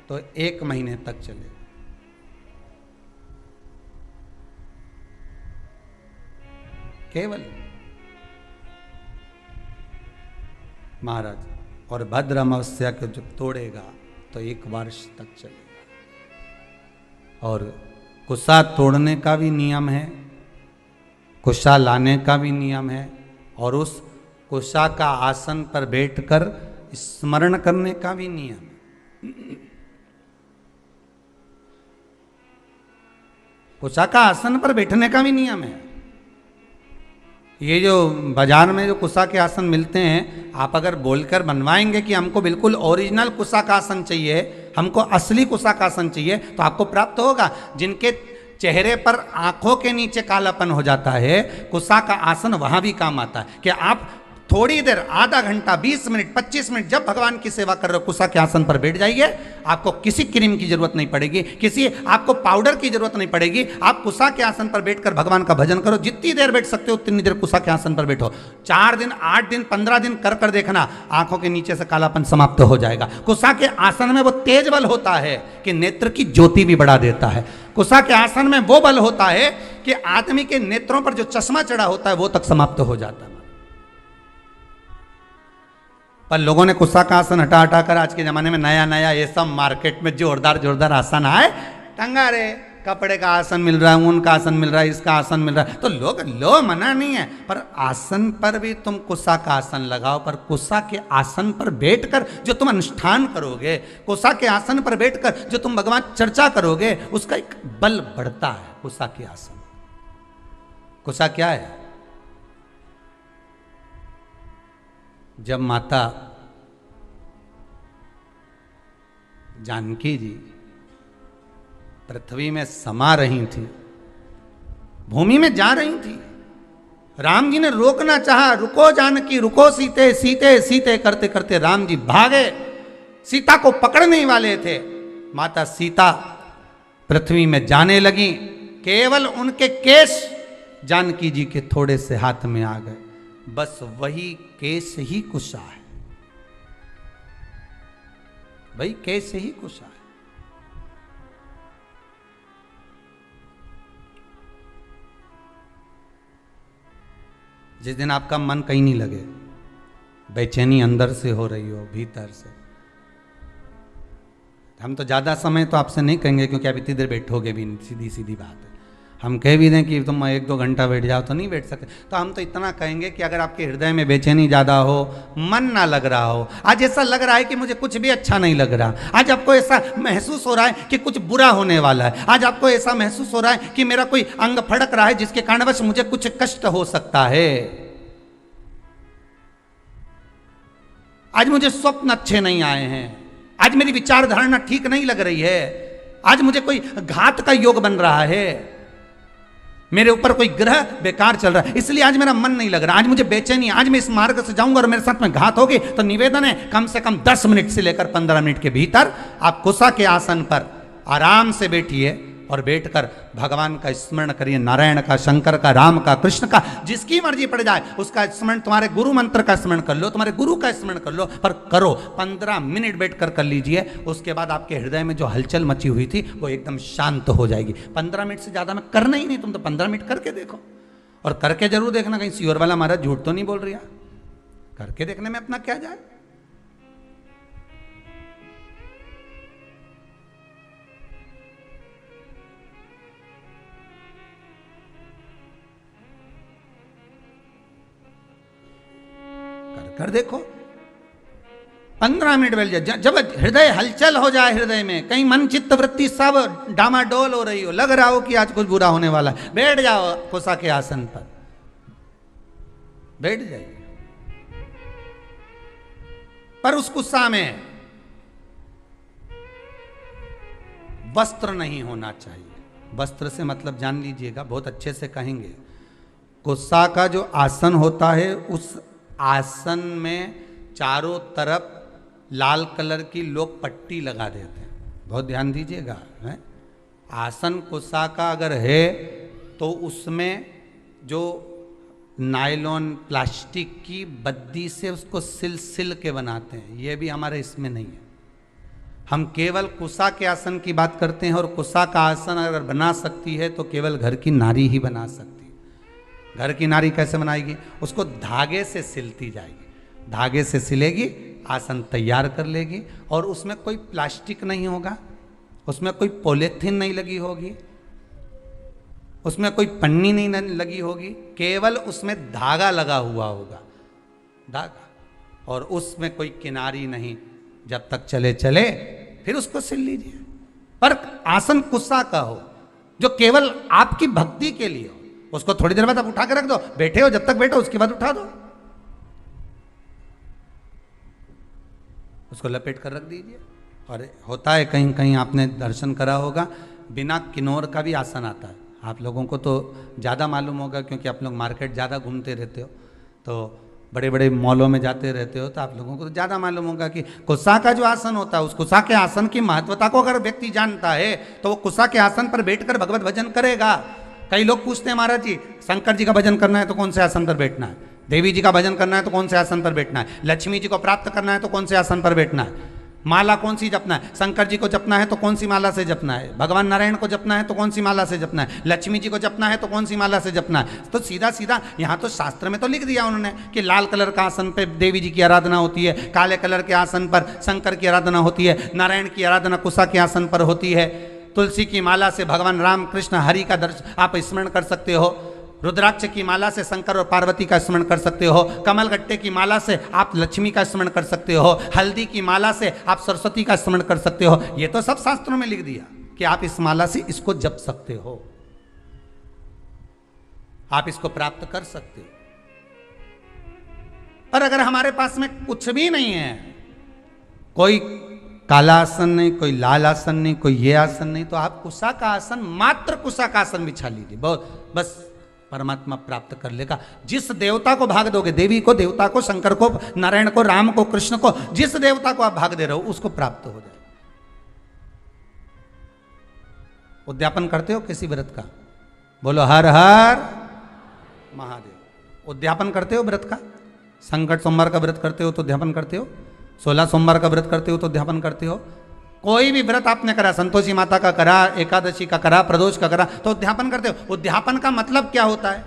[SPEAKER 1] तो 1 महीने तक चलेगा। केवल महाराज, और भद्र अमावस्या को जब तोड़ेगा तो 1 वर्ष तक चलेगा। और कुशा तोड़ने का भी नियम है, कुशा लाने का भी नियम है, और उस कुशा का आसन पर बैठकर स्मरण करने का भी नियम है। कुशा का आसन पर बैठने का भी नियम है। ये जो बाजार में जो कुशा के आसन मिलते हैं, आप अगर बोलकर बनवाएंगे कि हमको बिल्कुल ओरिजिनल कुशा का आसन चाहिए, हमको असली कुशा का आसन चाहिए, तो आपको प्राप्त होगा। जिनके चेहरे पर आंखों के नीचे कालापन हो जाता है, कुशा का आसन वहां भी काम आता है। कि आप थोड़ी देर, आधा घंटा, 20 मिनट, 25 मिनट जब भगवान की सेवा कर रहे हो, कुशा के आसन पर बैठ जाइए। आपको किसी क्रीम की जरूरत नहीं पड़ेगी, किसी आपको पाउडर की जरूरत नहीं पड़ेगी। आप कुशा के आसन पर बैठकर भगवान का भजन करो। जितनी देर बैठ सकते हो उतनी देर कुशा के आसन पर बैठो। 4 दिन, 8 दिन, 15 दिन कर कर देखना, आंखों के नीचे से कालापन समाप्त हो जाएगा। कुशा के आसन में वो तेज बल होता है कि नेत्र की ज्योति भी बढ़ा देता है। कुशा के आसन में वो बल होता है कि आदमी के नेत्रों पर जो चश्मा चढ़ा होता है वो तक समाप्त हो जाता है। पर लोगों ने कुशा का आसन हटा हटा कर आज के जमाने में नया नया ये सब मार्केट में जोरदार जोरदार आसन आए, टंगा रे, कपड़े का आसन मिल रहा है, ऊन का आसन मिल रहा है, इसका आसन मिल रहा है, तो लोग लो, मना नहीं है, पर आसन पर भी तुम कुशा का आसन लगाओ। पर कुशा के आसन पर बैठकर जो तुम अनुष्ठान करोगे, कुशा के आसन पर बैठकर जो तुम भगवान चर्चा करोगे, उसका एक बल बढ़ता है। कुशा के आसन, कुशा क्या है? जब माता जानकी जी पृथ्वी में समा रही थी, भूमि में जा रही थी, राम जी ने रोकना चाहा, रुको जानकी, रुको सीते, सीते सीते करते करते राम जी भागे, सीता को पकड़ने वाले थे। माता सीता पृथ्वी में जाने लगी, केवल उनके केश जानकी जी के थोड़े से हाथ में आ गए। बस वही केस ही कुशा है, भाई केस ही कुशा है। जिस दिन आपका मन कहीं नहीं लगे, बेचैनी अंदर से हो रही हो, भीतर से, हम तो ज्यादा समय तो आपसे नहीं कहेंगे क्योंकि आप इतनी देर बैठोगे भी, सीधी सीधी बात है। हम कह भी दें कि तुम 1-2 घंटा बैठ जाओ तो नहीं बैठ सकते। तो हम तो इतना कहेंगे कि अगर आपके हृदय में बेचैनी ज़्यादा हो, मन ना लग रहा हो, आज ऐसा लग रहा है कि मुझे कुछ भी अच्छा नहीं लग रहा, आज आपको ऐसा महसूस हो रहा है कि कुछ बुरा होने वाला है, आज आपको ऐसा महसूस हो रहा है कि मेरा कोई अंग फड़क रहा है जिसके कारणवश मुझे कुछ कष्ट हो सकता है, आज मुझे स्वप्न अच्छे नहीं आए हैं, आज मेरी विचारधारणा ठीक नहीं लग रही है, आज मुझे कोई घात का योग बन रहा है, मेरे ऊपर कोई ग्रह बेकार चल रहा है, इसलिए आज मेरा मन नहीं लग रहा, आज मुझे बेचैनी, आज मैं इस मार्ग से जाऊंगा और मेरे साथ में घात होगी। तो निवेदन है, कम से कम 10 मिनट से लेकर 15 मिनट के भीतर आप कुशा के आसन पर आराम से बैठिए और बैठकर भगवान का स्मरण करिए, नारायण का, शंकर का, राम का, कृष्ण का, जिसकी मर्जी पड़ जाए उसका स्मरण, तुम्हारे गुरु मंत्र का स्मरण कर लो, तुम्हारे गुरु का स्मरण कर लो, पर करो, 15 मिनट बैठकर कर लीजिए। उसके बाद आपके हृदय में जो हलचल मची हुई थी वो एकदम शांत हो जाएगी। 15 मिनट से ज्यादा में करना ही नहीं, तुम तो 15 मिनट करके देखो, और करके जरूर देखना कहीं सियोर वाला महाराज झूठ तो नहीं बोल रही, करके देखने में अपना क्या जाए। कर देखो, 15 मिनट बैठ जाए, जब हृदय हलचल हो जाए, हृदय में कहीं मन चित्त वृत्ति सब डामाडोल हो रही हो, लग रहा हो कि आज कुछ बुरा होने वाला है, बैठ जाओ कुसा के आसन पर, बैठ जाइए। पर उस कुसा में वस्त्र नहीं होना चाहिए। वस्त्र से मतलब जान लीजिएगा, बहुत अच्छे से कहेंगे, कुसा का जो आसन होता है उस आसन में चारों तरफ लाल कलर की लोग पट्टी लगा देते हैं, बहुत ध्यान दीजिएगा। आसन कुसा का अगर है तो उसमें जो नायलॉन प्लास्टिक की बद्दी से उसको सिल के बनाते हैं, ये भी हमारे इसमें नहीं है। हम केवल कुसा के आसन की बात करते हैं, और कुसा का आसन अगर बना सकती है तो केवल घर की नारी ही बना सकती है। घर की नारी कैसे बनाएगी? उसको धागे से सिलती जाएगी, धागे से सिलेगी, आसन तैयार कर लेगी, और उसमें कोई प्लास्टिक नहीं होगा, उसमें कोई पॉलीथीन नहीं लगी होगी, उसमें कोई पन्नी नहीं लगी होगी, केवल उसमें धागा लगा हुआ होगा, धागा, और उसमें कोई किनारी नहीं। जब तक चले चले फिर उसको सिल लीजिए। पर आसन कुसा का हो जो केवल आपकी भक्ति के लिए हो, उसको थोड़ी देर बाद आप उठा के रख दो, बैठे हो जब तक बैठो, उसके बाद उठा दो, उसको लपेट कर रख दीजिए। और होता है कहीं कहीं आपने दर्शन करा होगा, बिना किन्नौर का भी आसन आता है। आप लोगों को तो ज़्यादा मालूम होगा क्योंकि आप लोग मार्केट ज़्यादा घूमते रहते हो, तो बड़े बड़े मॉलों में जाते रहते हो, तो आप लोगों को तो ज़्यादा मालूम होगा कि कुसा का जो आसन होता है, उस कुसा के आसन की महत्वता को अगर व्यक्ति जानता है तो वो कुसा के आसन पर बैठकर भगवत भजन करेगा। कई लोग पूछते हैं, महाराज जी शंकर जी का भजन करना है तो कौन से आसन पर बैठना है, देवी जी का भजन करना है तो कौन से आसन पर बैठना है, लक्ष्मी जी को प्राप्त करना है तो कौन से आसन पर बैठना है, माला कौन सी जपना है, शंकर जी को जपना है तो कौन सी माला से जपना है, भगवान नारायण को जपना है तो कौन सी माला से जपना है, लक्ष्मी जी को जपना है तो कौन सी माला से जपना है। तो सीधा सीधा यहाँ तो शास्त्र में तो लिख दिया उन्होंने कि लाल कलर का आसन पे देवी जी की आराधना होती है, काले कलर के आसन पर शंकर की आराधना होती है, नारायण की आराधना कुसा के आसन पर होती है, तुलसी की माला से भगवान राम कृष्ण हरि का दर्शन आप स्मरण कर सकते हो, रुद्राक्ष की माला से शंकर और पार्वती का स्मरण कर सकते हो, कमल गट्टे की माला से आप लक्ष्मी का स्मरण कर सकते हो, हल्दी की माला से आप सरस्वती का स्मरण कर सकते हो। ये तो सब शास्त्रों में लिख दिया कि आप इस माला से इसको जप सकते हो, आप इसको प्राप्त कर सकते हो। पर अगर हमारे पास में कुछ भी नहीं है, कोई काला आसन नहीं, कोई लाल आसन नहीं, कोई ये आसन नहीं, तो आप कुसा का आसन, मात्र कुसा का आसन बिछा लीजिए, बहुत बस परमात्मा प्राप्त कर लेगा। जिस देवता को भाग दोगे, देवी को, देवता को, शंकर को, नारायण को, राम को, कृष्ण को, जिस देवता को आप भाग दे रहे हो उसको प्राप्त हो जाए। उद्यापन करते हो किसी व्रत का? बोलो हर हर महादेव। उद्यापन करते हो व्रत का? संकट सोमवार का व्रत करते हो तो उद्यापन करते हो, 16 सोमवार का व्रत करते हो तो उद्यापन करते हो। कोई भी व्रत आपने करा, संतोषी माता का करा, एकादशी का करा, प्रदोष का करा, तो उद्यापन करते हो। उद्यापन का मतलब क्या होता है?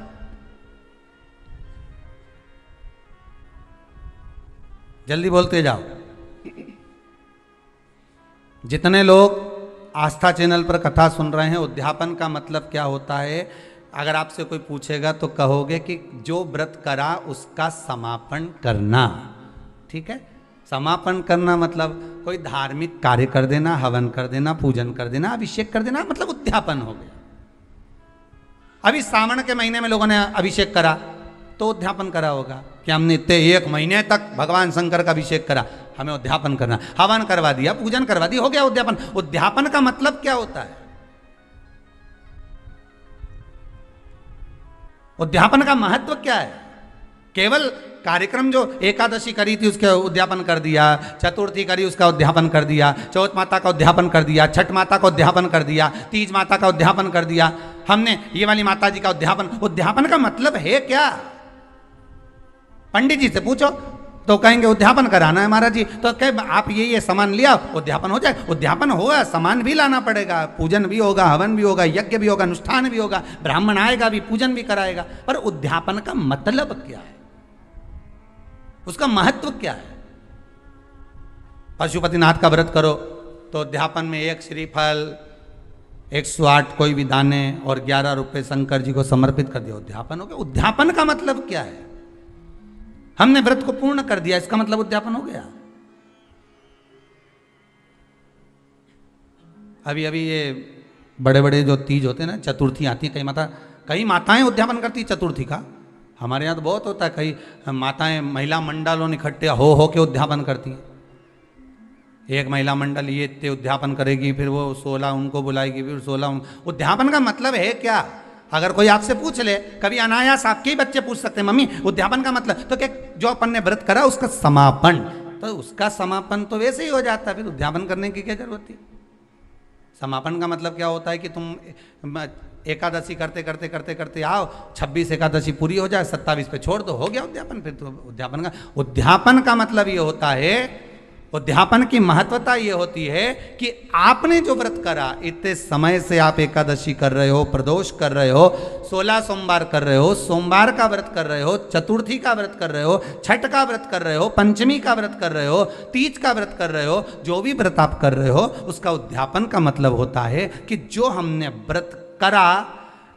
[SPEAKER 1] जल्दी बोलते जाओ। जितने लोग आस्था चैनल पर कथा सुन रहे हैं, उद्यापन का मतलब क्या होता है? अगर आपसे कोई पूछेगा तो कहोगे कि जो व्रत करा उसका समापन करना। ठीक है, समापन करना मतलब कोई धार्मिक कार्य कर देना, हवन कर देना, पूजन कर देना, अभिषेक कर देना, मतलब उद्यापन हो गया। अभी सावन के महीने में लोगों ने अभिषेक करा तो उद्यापन करा होगा कि हमने इतने 1 महीने तक भगवान शंकर का अभिषेक करा, हमें उद्यापन करना, हवन करवा दिया, पूजन करवा दिया, हो गया उद्यापन। उद्यापन का मतलब क्या होता है? उद्यापन का महत्व क्या है? केवल कार्यक्रम जो एकादशी करी थी उसका उद्यापन कर दिया, चतुर्थी करी उसका उद्यापन कर दिया, चौथ माता का उद्यापन कर दिया, छठ माता का उद्यापन कर दिया, तीज माता का उद्यापन कर दिया, हमने ये वाली माता जी का उद्यापन। उद्यापन का मतलब है क्या? पंडित जी से पूछो तो कहेंगे उद्यापन कराना है महाराज जी, तो कहे आप ये सामान लिया, उद्यापन हो जाए। उद्यापन होगा, सामान भी लाना पड़ेगा, पूजन भी होगा, हवन भी होगा, यज्ञ भी होगा, अनुष्ठान भी होगा, ब्राह्मण आएगा भी, पूजन भी कराएगा। पर उद्यापन का मतलब क्या है? उसका महत्व क्या है? पशुपतिनाथ का व्रत करो तो उद्यापन में 1 श्रीफल, 108 कोई भी दाने और 11 रुपए शंकर जी को समर्पित कर दिया, उद्यापन हो गया। उद्यापन का मतलब क्या है? हमने व्रत को पूर्ण कर दिया, इसका मतलब उद्यापन हो गया। अभी अभी ये बड़े बड़े जो तीज होते हैं ना, चतुर्थी आती है, कई माताएं उद्यापन करती चतुर्थी का। हमारे यहाँ तो बहुत होता है, कई माताएं महिला मंडलों इकट्ठे हो के उद्यापन करती हैं। एक महिला मंडल ये इतने उद्यापन करेगी, फिर वो 16 उनको बुलाएगी, फिर 16 उद्यापन का मतलब है क्या? अगर कोई आपसे पूछ ले, कभी अनायास आपके ही बच्चे पूछ सकते हैं, मम्मी उद्यापन का मतलब, तो क्या जो अपन ने व्रत करा उसका समापन, तो उसका समापन तो वैसे ही हो जाता है, फिर उद्यापन करने की क्या जरूरत थी? समापन का मतलब क्या होता है कि तुम एकादशी करते करते करते करते आओ, 26 एकादशी पूरी हो जाए, 27 पे छोड़ दो, हो गया उद्यापन। फिर तो उद्यापन का मतलब ये होता है, उद्यापन की महत्वता ये होती है कि आपने जो व्रत करा, इतने समय से आप एकादशी कर रहे हो, प्रदोष कर रहे हो, 16 सोमवार कर रहे हो, सोमवार का व्रत कर रहे हो, चतुर्थी का व्रत कर रहे हो, छठ का व्रत कर रहे हो, पंचमी का व्रत कर रहे हो, तीज का व्रत कर रहे हो, जो भी व्रत आप कर रहे हो, उसका उद्यापन का मतलब होता है कि जो हमने व्रत करा,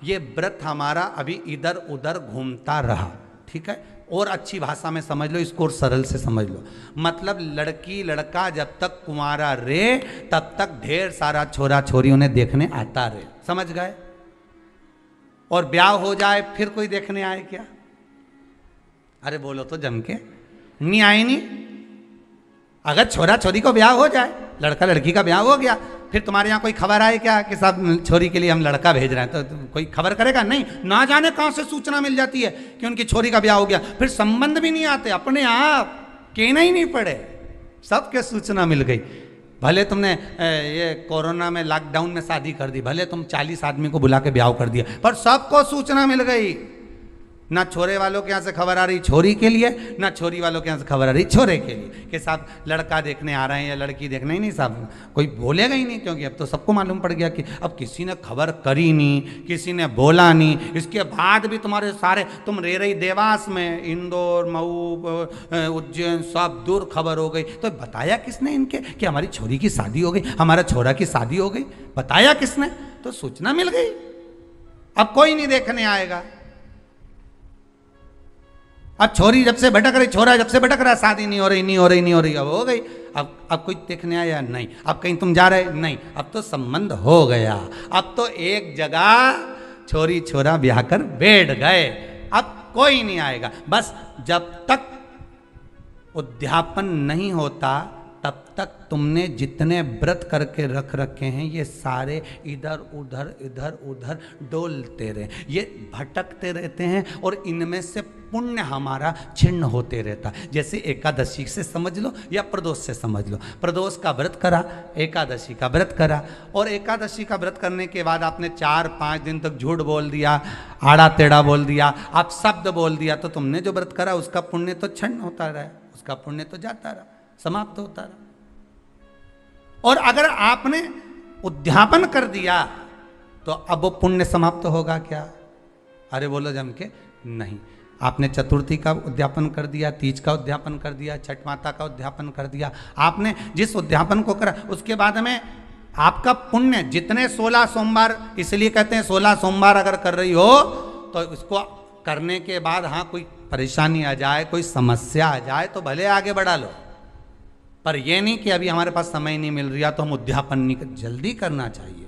[SPEAKER 1] ये व्रत हमारा अभी इधर उधर घूमता रहा। ठीक है, और अच्छी भाषा में समझ लो इसको, और सरल से समझ लो, मतलब लड़की लड़का जब तक कुंवारा रे, तब तक ढेर सारा छोरा छोरी उन्हें देखने आता रहे, समझ गए? और ब्याह हो जाए फिर कोई देखने आए क्या? अरे बोलो तो जम के, नहीं आए नहीं। अगर छोरा छोरी को ब्याह हो जाए, लड़का लड़की का ब्याह हो गया, फिर तुम्हारे यहाँ कोई खबर आए क्या कि साहब छोरी के लिए हम लड़का भेज रहे हैं, तो कोई खबर करेगा? नहीं, ना जाने कहाँ से सूचना मिल जाती है कि उनकी छोरी का ब्याह हो गया, फिर संबंध भी नहीं आते, अपने आप कहना ही नहीं पड़े, सबके सूचना मिल गई। भले तुमने ये कोरोना में लॉकडाउन में शादी कर दी, भले तुम 40 आदमी को बुला के ब्याह कर दिया, पर सबको सूचना मिल गई। ना छोरे वालों के यहाँ से खबर आ रही छोरी के लिए, ना छोरी वालों के यहाँ से खबर आ रही छोरे के लिए कि साहब लड़का देखने आ रहे हैं या लड़की देखने ही नहीं, साहब कोई बोलेगा ही नहीं, क्योंकि अब तो सबको मालूम पड़ गया कि अब किसी ने खबर करी नहीं, किसी ने बोला नहीं। इसके बाद भी तुम्हारे सारे, तुम रह रही देवास में, इंदौर, मऊ, उज्जैन, सब दूर खबर हो गई, तो बताया किसने इनके कि हमारी छोरी की शादी हो गई, हमारा छोरा की शादी हो गई? बताया किसने? तो सूचना मिल गई। अब कोई नहीं देखने आएगा। अब छोरी जब से भटक रही, छोरा जब से भटक रहा, शादी नहीं हो रही, नहीं हो रही, नहीं हो रही, अब हो गई। अब कोई देखने आया? नहीं। अब कहीं तुम जा रहे? नहीं। अब तो संबंध हो गया, अब तो एक जगह छोरी छोरा ब्याह कर बैठ गए, अब कोई नहीं आएगा। बस जब तक उद्यापन नहीं होता, तब तक तुमने जितने व्रत करके रख रखे हैं, ये सारे इधर उधर डोलते रहे, ये भटकते रहते हैं, और इनमें से पुण्य हमारा छिन्न होते रहता। जैसे एकादशी से समझ लो या प्रदोष से समझ लो। प्रदोष का व्रत करा, एकादशी का व्रत करा, और एकादशी का व्रत करने के बाद आपने 4-5 दिन तक झूठ बोल दिया, आड़ा टेढ़ा बोल दिया, आप शब्द बोल दिया, तो तुमने जो व्रत करा उसका पुण्य तो छिन्न होता रहा, उसका पुण्य तो जाता रहा, समाप्त होता रहा। और अगर आपने उद्यापन कर दिया, तो अब वो पुण्य समाप्त होगा क्या? अरे बोलो जम के, नहीं। आपने चतुर्थी का उद्यापन कर दिया, तीज का उद्यापन कर दिया, छठ माता का उद्यापन कर दिया, आपने जिस उद्यापन को करा, उसके बाद में आपका पुण्य जितने 16 सोमवार, इसलिए कहते हैं 16 सोमवार अगर कर रही हो, तो इसको करने के बाद हाँ कोई परेशानी आ जाए, कोई समस्या आ जाए, तो भले आगे बढ़ा लो, पर यह नहीं कि अभी हमारे पास समय नहीं मिल रहा तो हम उद्यापन नहीं, जल्दी करना चाहिए,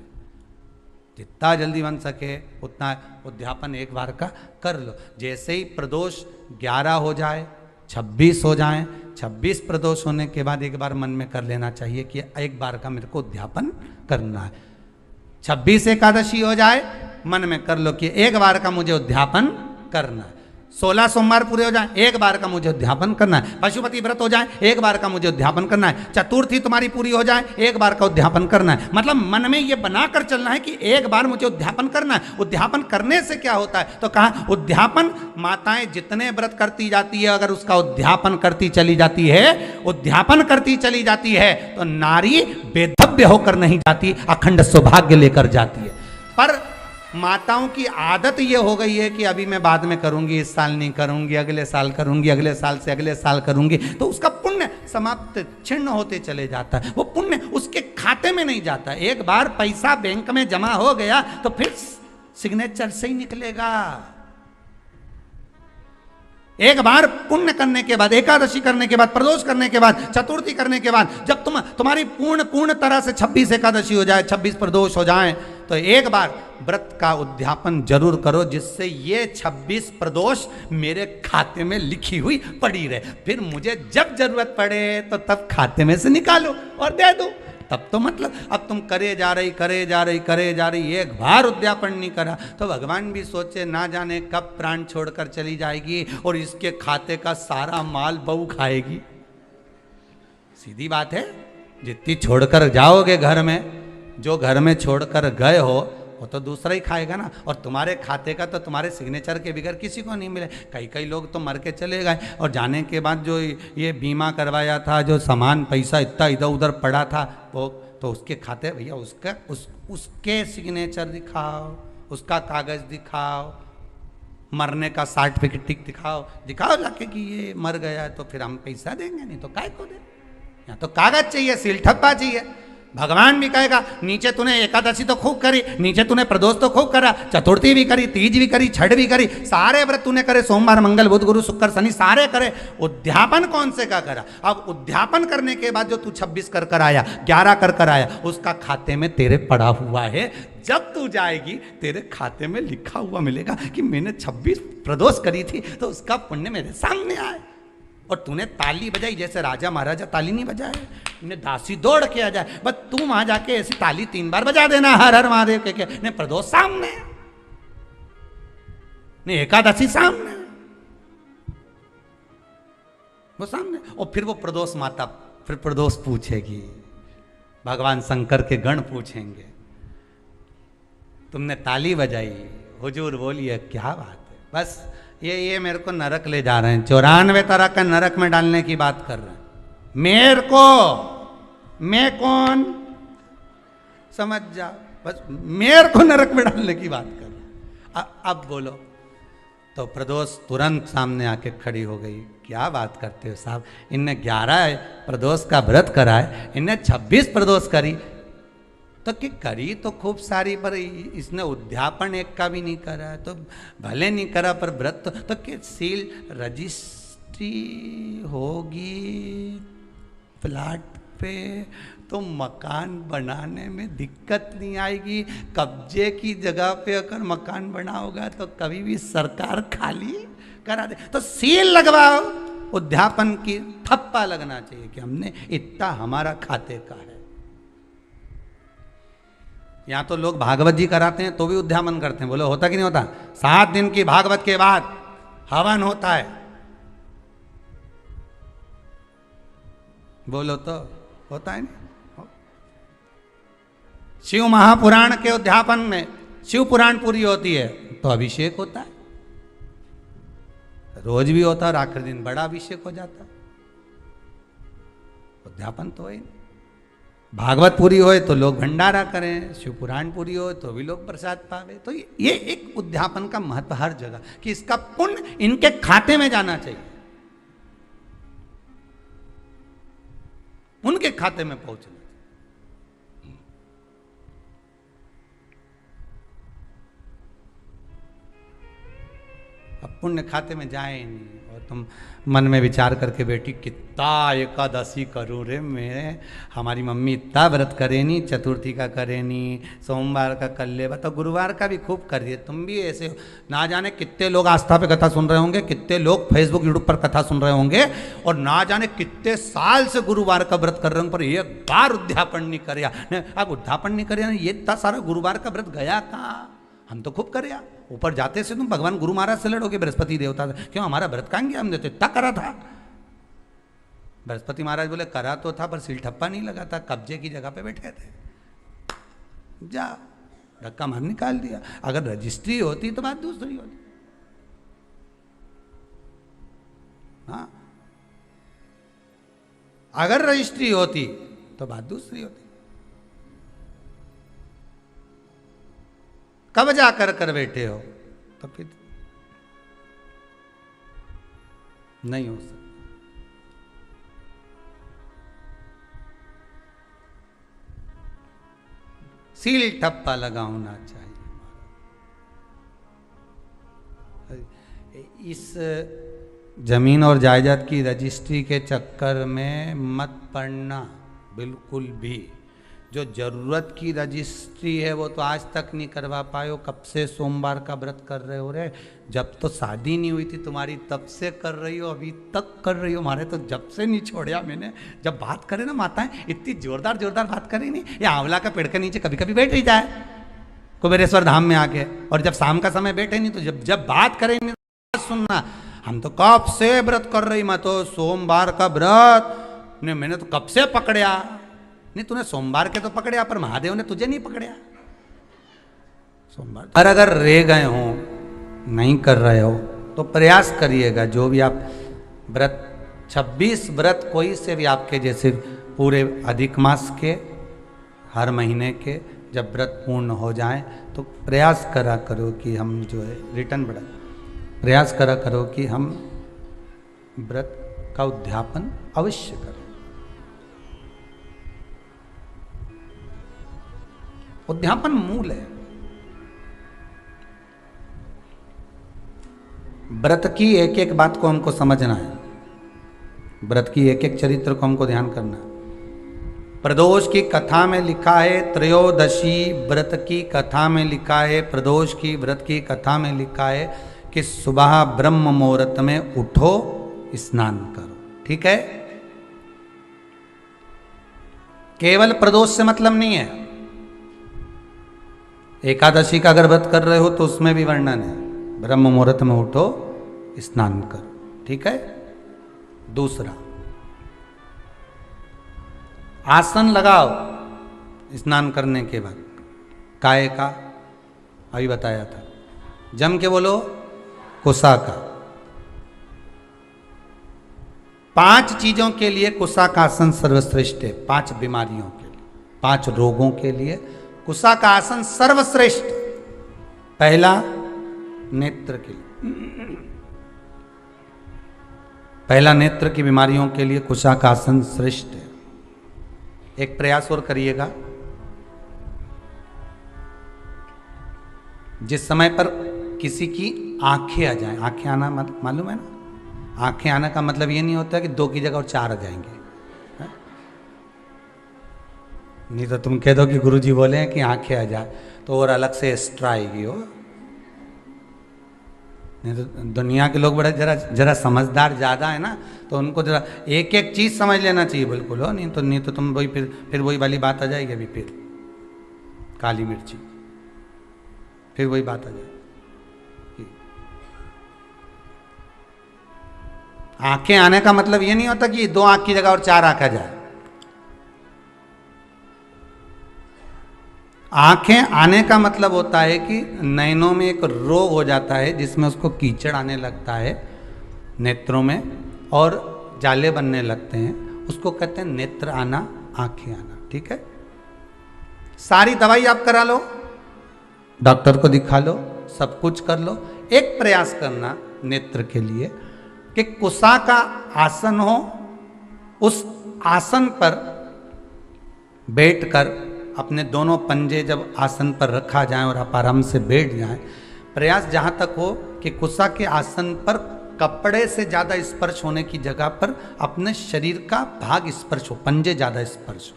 [SPEAKER 1] जितना जल्दी बन सके उतना उद्यापन एक बार का कर लो। जैसे ही प्रदोष 11 हो जाए, 26 हो जाए, 26 प्रदोष होने के बाद एक बार मन में कर लेना चाहिए कि एक बार का मेरे को उद्यापन करना है। 26 एकादशी हो जाए, मन में कर लो कि एक बार का मुझे उद्यापन करना है। 16 सोमवार पूरे हो जाए, एक बार का मुझे उद्यापन करना है। पशुपति व्रत हो जाए, एक बार का मुझे उद्यापन करना है। चतुर्थी तुम्हारी पूरी हो जाए, एक बार का उद्यापन करना है। मतलब मन में ये बनाकर चलना है कि एक बार मुझे उद्यापन करना है। उद्यापन करने से क्या होता है? तो कहा उद्यापन, माताएं जितने व्रत करती जाती है, अगर उसका उद्यापन करती चली जाती है, उद्यापन करती चली जाती है, तो नारी बेधव्य होकर नहीं जाती, अखंड सौभाग्य लेकर जाती है। पर माताओं की आदत ये हो गई है कि अभी मैं बाद में करूंगी, इस साल नहीं करूंगी, अगले साल करूंगी, अगले साल से अगले साल करूंगी, तो उसका पुण्य समाप्त छिन्न होते चले जाता है, वो पुण्य उसके खाते में नहीं जाता। एक बार पैसा बैंक में जमा हो गया तो फिर सिग्नेचर से ही निकलेगा। एक बार पुण्य करने के बाद, एकादशी करने के बाद, प्रदोष करने के बाद, चतुर्थी करने के बाद, जब तुम्हारी पूर्ण तरह से 26 एकादशी हो जाए, 26 प्रदोष हो जाए, तो एक बार व्रत का उद्यापन जरूर करो, जिससे ये 26 प्रदोष मेरे खाते में लिखी हुई पड़ी रहे। फिर मुझे जब जरूरत पड़े तो तब खाते में से निकालो और दे दो। तब तो मतलब अब तुम करे जा रही, एक बार उद्यापन नहीं करा तो भगवान भी सोचे ना जाने कब प्राण छोड़कर चली जाएगी और इसके खाते का सारा माल बहू खाएगी। सीधी बात है, जितनी छोड़कर जाओगे घर में, जो घर में छोड़कर गए हो वो तो दूसरा ही खाएगा ना। और तुम्हारे खाते का तो तुम्हारे सिग्नेचर के बगैर किसी को नहीं मिले। कई लोग तो मर के चले गए और जाने के बाद जो ये बीमा करवाया था, जो सामान पैसा इतना इधर उधर पड़ा था, वो तो उसके खाते, भैया उसके सिग्नेचर दिखाओ, उसका कागज दिखाओ, मरने का सर्टिफिकेट दिखाओ लाके कि ये मर गया, तो फिर हम पैसा देंगे, नहीं तो काय को दे। यहाँ तो कागज चाहिए, सील ठप्पा चाहिए। भगवान भी कहेगा नीचे तूने एकादशी तो खूब करी, नीचे तूने प्रदोष तो खूब करा, चतुर्थी भी करी, तीज भी करी, छठ भी करी, सारे व्रत तूने करे, सोमवार मंगल बुध गुरु शुक्र शनि सारे करे, उद्यापन कौन से का करा। अब उद्यापन करने के बाद जो तू 26 कर आया, 11 कर आया, उसका खाते में तेरे पड़ा हुआ है। जब तू जाएगी तेरे खाते में लिखा हुआ मिलेगा कि मैंने 26 प्रदोष करी थी, तो उसका पुण्य मेरे सामने आए। और तूने ताली बजाई, जैसे राजा महाराजा ताली नहीं बजाए, तूने दासी दौड़ के आ जाए, बस तू वहां जाके ऐसी ताली 3 बार बजा देना, हर हर महादेव के ने प्रदोष सामने, ने एकादशी सामने, वो सामने। और फिर वो प्रदोष माता फिर प्रदोष पूछेगी, भगवान शंकर के गण पूछेंगे, तुमने ताली बजाई, हुजूर बोलिए क्या बात है। बस ये मेरे को नरक ले जा रहे हैं, 94 तरह का नरक में डालने की बात कर रहे हैं मेरे को। मैं कौन समझ जा, बस मेरे को नरक में डालने की बात कर रहे हैं। अब बोलो। तो प्रदोष तुरंत सामने आके खड़ी हो गई, क्या बात करते हो साहब, इनने 11 प्रदोष का व्रत करा है, इनने 26 प्रदोष करी, तो कि करी तो खूब सारी, पर इसने उद्यापन एक का भी नहीं करा, तो भले नहीं करा पर व्रत तो कि सील रजिस्ट्री होगी प्लाट पे तो मकान बनाने में दिक्कत नहीं आएगी। कब्जे की जगह पे अगर मकान बना होगा तो कभी भी सरकार खाली करा दे, तो सील लगवाओ, उद्यापन की ठप्पा लगना चाहिए कि हमने इतना हमारा खाते का है। यहाँ तो लोग भागवत जी कराते हैं तो भी उद्यापन करते हैं, बोलो होता कि नहीं होता। 7 दिन की भागवत के बाद हवन होता है, बोलो तो होता है नहीं। शिव महापुराण के उद्यापन में शिव पुराण पूरी होती है तो अभिषेक होता है, रोज भी होता है और आखिरी दिन बड़ा अभिषेक हो जाता है। उद्यापन तो है। भागवत पूरी होए तो लोग भंडारा करें, शिव पुराण पूरी हो तो भी लोग प्रसाद पावे। तो ये एक उद्यापन का महत्व हर जगह कि इसका पुण्य इनके खाते में जाना चाहिए, उनके खाते में पहुंचना। अब पुण्य खाते में जाए नहीं और तुम मन में विचार करके बेटी कितना एकादशी करूँ रे, मेरे हमारी मम्मी इतना व्रत करे नहीं, चतुर्थी का करे नहीं, सोमवार का कर ले, तो गुरुवार का भी खूब कर दिए। तुम भी ऐसे हो, ना जाने कितने लोग आस्था पे कथा सुन रहे होंगे, कितने लोग फेसबुक यूट्यूब पर कथा सुन रहे होंगे, और ना जाने कितने साल से गुरुवार का व्रत कर रहे होंगे, पर एक बार उद्यापन नहीं कर। अब उद्यापन नहीं कर, ये इतना सारा गुरुवार का व्रत गया कहाँ। हम तो खूब कर, ऊपर जाते से तुम भगवान गुरु महाराज से लड़ोगे, बृहस्पति देवता से, क्यों हमारा व्रत कहाँ गया, हमने तो इतना करा था। बृहस्पति महाराज बोले करा तो था पर सील ठप्पा नहीं लगा था, कब्जे की जगह पे बैठे थे, जा धक्का मार निकाल दिया। अगर रजिस्ट्री होती तो बात दूसरी होती। हाँ, अगर रजिस्ट्री होती तो बात दूसरी होती। कब जाकर कर बैठे हो तो फिर नहीं हो सकता। सील ठप्पा लगाना चाहिए। इस जमीन और जायदाद की रजिस्ट्री के चक्कर में मत पड़ना बिल्कुल भी। जो जरूरत की रजिस्ट्री है वो तो आज तक नहीं करवा पाए हो। कब से सोमवार का व्रत कर रहे हो रे? जब तो शादी नहीं हुई थी तुम्हारी तब से कर रही हो, अभी तक कर रही हो। हमारे तो जब से नहीं छोड़ा मैंने। जब बात करे ना माताएं इतनी जोरदार जोरदार बात करें नहीं, ये आंवला का पेड़ के नीचे कभी कभी बैठ ही जाए कुबेरेश्वर धाम में आके, और जब शाम का समय बैठे नहीं तो जब जब बात करें नहीं सुनना। हम तो कब से व्रत कर रही, मैं तो सोमवार का व्रत ने मैंने तो कब से पकड़िया। नहीं तूने सोमवार के तो पकड़िया पर महादेव ने तुझे नहीं पकड़िया सोमवार। और अगर रह गए हो नहीं कर रहे हो तो प्रयास करिएगा। जो भी आप व्रत 26 व्रत कोई से भी आपके जैसे पूरे अधिक मास के हर महीने के जब व्रत पूर्ण हो जाए तो प्रयास करा करो कि हम जो है रिटर्न बढ़ा प्रयास करा करो कि हम व्रत का उद्यापन अवश्य करें। उद्यापन मूल है। व्रत की एक एक बात को हमको समझना है, व्रत की एक एक चरित्र को हमको ध्यान करना है। प्रदोष की कथा में लिखा है, त्रयोदशी व्रत की कथा में लिखा है, प्रदोष की व्रत की कथा में लिखा है कि सुबह ब्रह्म मुहूर्त में उठो स्नान करो। ठीक है, केवल प्रदोष से मतलब नहीं है। एकादशी का अगर व्रत कर रहे हो तो उसमें भी वर्णन है, ब्रह्म मुहूर्त में उठो स्नान करो। ठीक है। दूसरा, आसन लगाओ स्नान करने के बाद। काय का अभी बताया था, जम के बोलो कुसा का। 5 चीजों के लिए कुसा का आसन सर्वश्रेष्ठ है। 5 बीमारियों के लिए, 5 रोगों के लिए कुसा का आसन सर्वश्रेष्ठ। पहला, नेत्र के लिए, पहला नेत्र की बीमारियों के लिए कुसा का आसन श्रेष्ठ है। एक प्रयास और करिएगा, जिस समय पर किसी की आंखें आ जाएं, आंखें आना मालूम है ना? आंखें आना का मतलब ये नहीं होता कि 2 की जगह और 4 आ जाएंगे। नहीं तो तुम कह दो कि गुरुजी बोले हैं कि आंखें आ जाए तो और अलग से एक्स्ट्रा आएगी हो। नहीं तो दुनिया के लोग बड़े जरा समझदार ज़्यादा है ना, तो उनको जरा एक एक चीज़ समझ लेना चाहिए बिल्कुल हो। नहीं तो तुम वही फिर वही वाली बात आ जाएगी। अभी फिर काली मिर्ची, फिर वही बात आ जाएगी। आंखें आने का मतलब ये नहीं होता कि 2 आंख की जगह और 4 आंख आ जाए। आंखें आने का मतलब होता है कि नैनों में एक रोग हो जाता है जिसमें उसको कीचड़ आने लगता है नेत्रों में और जाले बनने लगते हैं, उसको कहते हैं नेत्र आना, आंखें आना। ठीक है, सारी दवाई आप करा लो, डॉक्टर को दिखा लो, सब कुछ कर लो। एक प्रयास करना नेत्र के लिए कि कुसा का आसन हो, उस आसन पर बैठकर अपने दोनों पंजे जब आसन पर रखा जाए और आप आराम से बैठ जाएं, प्रयास जहाँ तक हो कि कुसा के आसन पर कपड़े से ज़्यादा स्पर्श होने की जगह पर अपने शरीर का भाग स्पर्श हो, पंजे ज़्यादा स्पर्श हो।